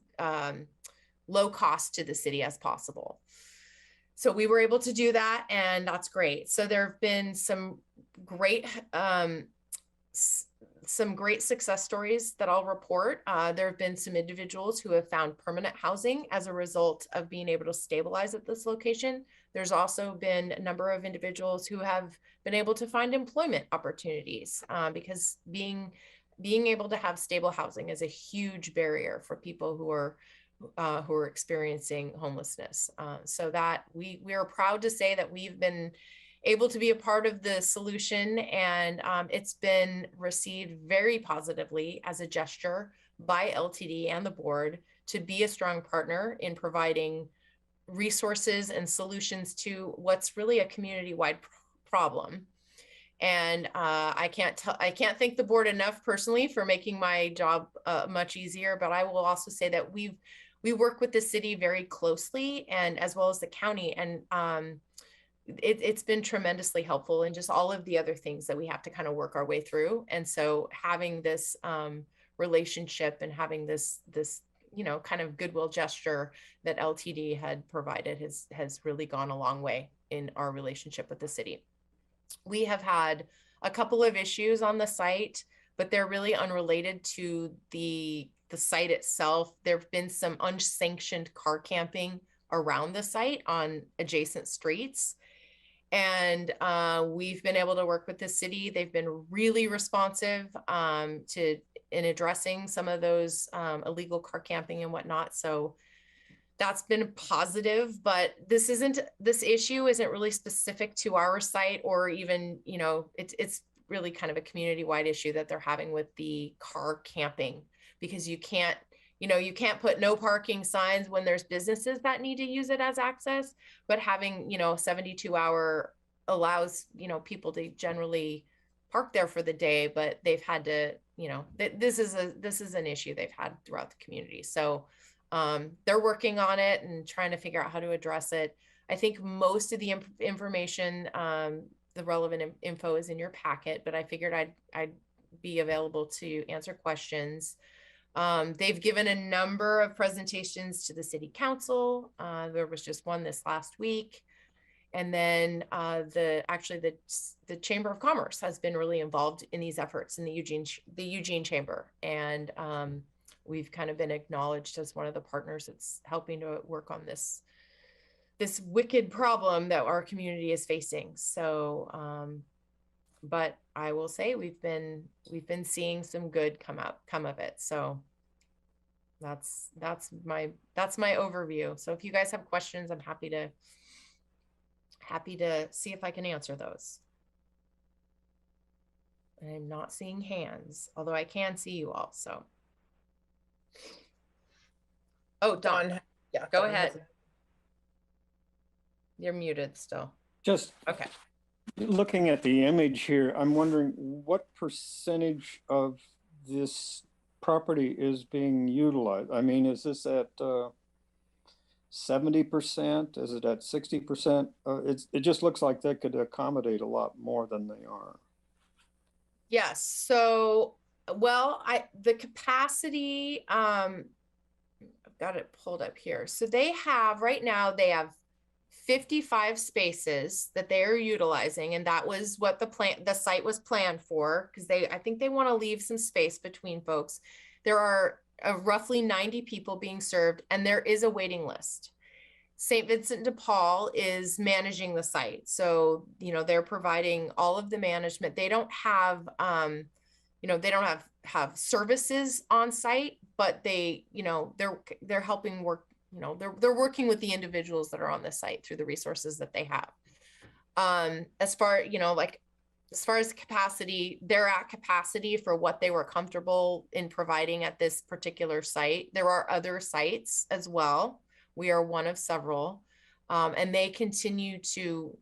low cost to the city as possible. So we were able to do that, and that's great. So there have been some great success stories that I'll report. There have been some individuals who have found permanent housing as a result of being able to stabilize at this location. There's also been a number of individuals who have been able to find employment opportunities because being able to have stable housing is a huge barrier for people who are experiencing homelessness. So that we are proud to say that we've been able to be a part of the solution, and it's been received very positively as a gesture by LTD and the board to be a strong partner in providing resources and solutions to what's really a community-wide problem. And I can't thank the board enough personally for making my job much easier, but I will also say that we work with the city very closely, and as well as the county, and it's been tremendously helpful in just all of the other things that we have to kind of work our way through. And so having this relationship and having this kind of goodwill gesture that LTD had provided has really gone a long way in our relationship with the city. We have had a couple of issues on the site, but they're really unrelated to the site itself. There have been some unsanctioned car camping around the site on adjacent streets. And we've been able to work with the city. They've been really responsive in addressing some of those illegal car camping and whatnot. So that's been positive, but this issue isn't really specific to our site, or even, it's really kind of a community-wide issue that they're having with the car camping, because you can't put no parking signs when there's businesses that need to use it as access, but having, 72-hour allows, people to generally park there for the day, but they've had to, this is an issue they've had throughout the community. So they're working on it and trying to figure out how to address it. I think most of the information, the relevant info is in your packet, but I figured I'd be available to answer questions. They've given a number of presentations to the city council. There was just one this last week. And then the Chamber of Commerce has been really involved in these efforts in the Eugene Chamber. And we've kind of been acknowledged as one of the partners that's helping to work on this wicked problem that our community is facing. So, but I will say we've been seeing some good come of it. So that's my overview. So if you guys have questions, I'm happy to see if I can answer those. I'm not seeing hands, although I can see you all. So, oh, Dawn, Yeah, go ahead. You're muted still. Just okay. Looking at the image here, I'm wondering what percentage of this property is being utilized? I mean, is this at 70%? Is it at 60%? It just looks like they could accommodate a lot more than they are. Yes. So, well, the capacity, I've got it pulled up here. So they have right now, they have 55 spaces that they are utilizing, and that was what the site was planned for, because I think they want to leave some space between folks. There are roughly 90 people being served, and there is a waiting list. St. Vincent de Paul is managing the site, so they're providing all of the management. They don't have they don't have services on site, but they, they're helping work, they're working with the individuals that are on the site through the resources that they have. As far, as far as capacity, they're at capacity for what they were comfortable in providing at this particular site. There are other sites as well. We are one of several, and they continue to,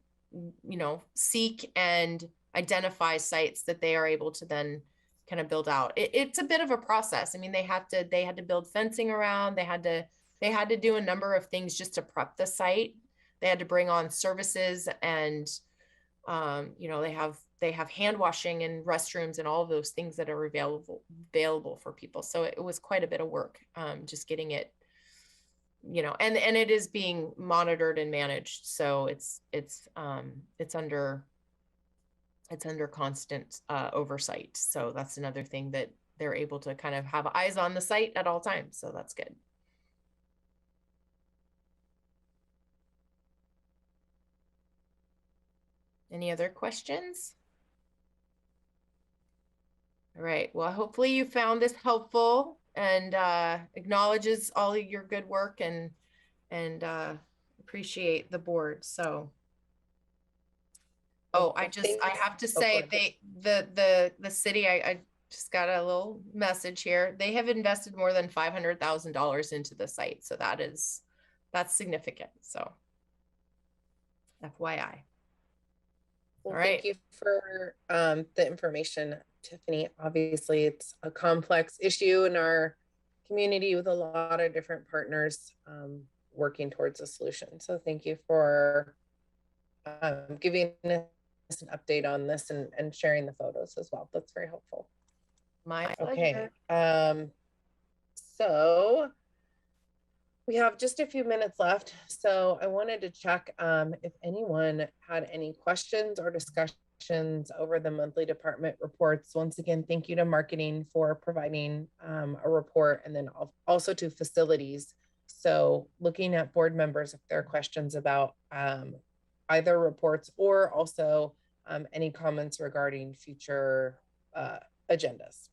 seek and identify sites that they are able to then kind of build out. It's a bit of a process. I mean, they had to build fencing around. They had to do a number of things just to prep the site. They had to bring on services, and they have hand washing and restrooms and all of those things that are available for people. So it was quite a bit of work, just getting it, and it is being monitored and managed. So it's under constant oversight. So that's another thing that they're able to kind of have eyes on the site at all times. So that's good. Any other questions? All right. Well, hopefully you found this helpful and acknowledges all of your good work and appreciate the board. So, I have to say the city, I just got a little message here. They have invested more than $500,000 into the site. So that's significant. So FYI. Well, All right. Thank you for the information, Tiffany. Obviously, it's a complex issue in our community with a lot of different partners working towards a solution. So thank you for giving us an update on this and sharing the photos as well. That's very helpful. My pleasure. pleasure. So we have just a few minutes left. So I wanted to check if anyone had any questions or discussions over the monthly department reports. Once again, thank you to marketing for providing a report, and then also to facilities. So looking at board members, if there are questions about either reports or also any comments regarding future agendas.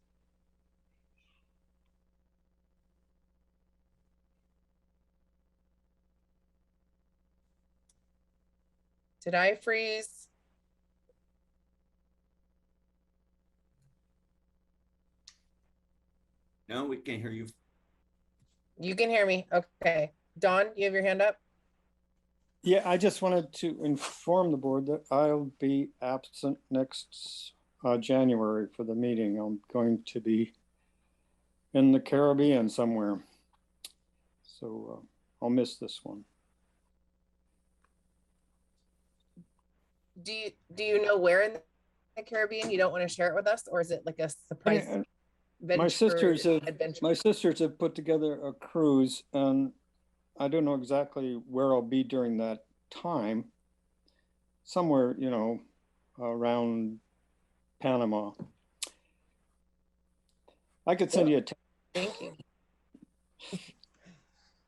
Did I freeze? No, we can't hear you. You can hear me. Okay. Dawn, you have your hand up? Yeah, I just wanted to inform the board that I'll be absent next January for the meeting. I'm going to be in the Caribbean somewhere. So I'll miss this one. Do you know where in the Caribbean? You don't want to share it with us, or is it like a surprise? My sisters have put together a cruise, and I don't know exactly where I'll be during that time. Somewhere, around Panama. I could send you a text. Thank you.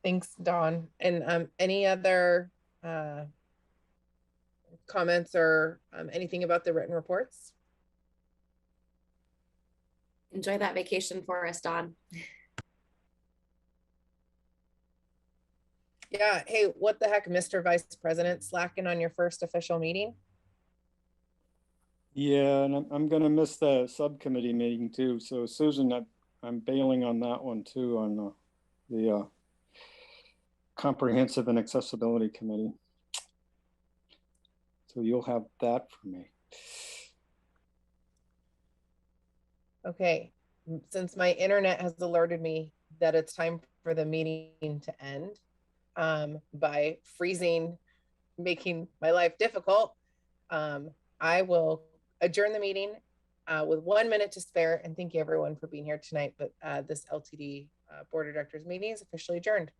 Thanks, Dawn. And any other comments or anything about the written reports? Enjoy that vacation for us, Dawn. Yeah. Hey, what the heck, Mr. Vice President, slacking on your first official meeting? Yeah, and I'm going to miss the subcommittee meeting too. So Susan, I'm bailing on that one too, on the Comprehensive and Accessibility Committee. So you'll have that for me. Okay, since my internet has alerted me that it's time for the meeting to end by freezing, making my life difficult, I will adjourn the meeting with 1 minute to spare, and thank you everyone for being here tonight. But this LTD Board of Directors meeting is officially adjourned.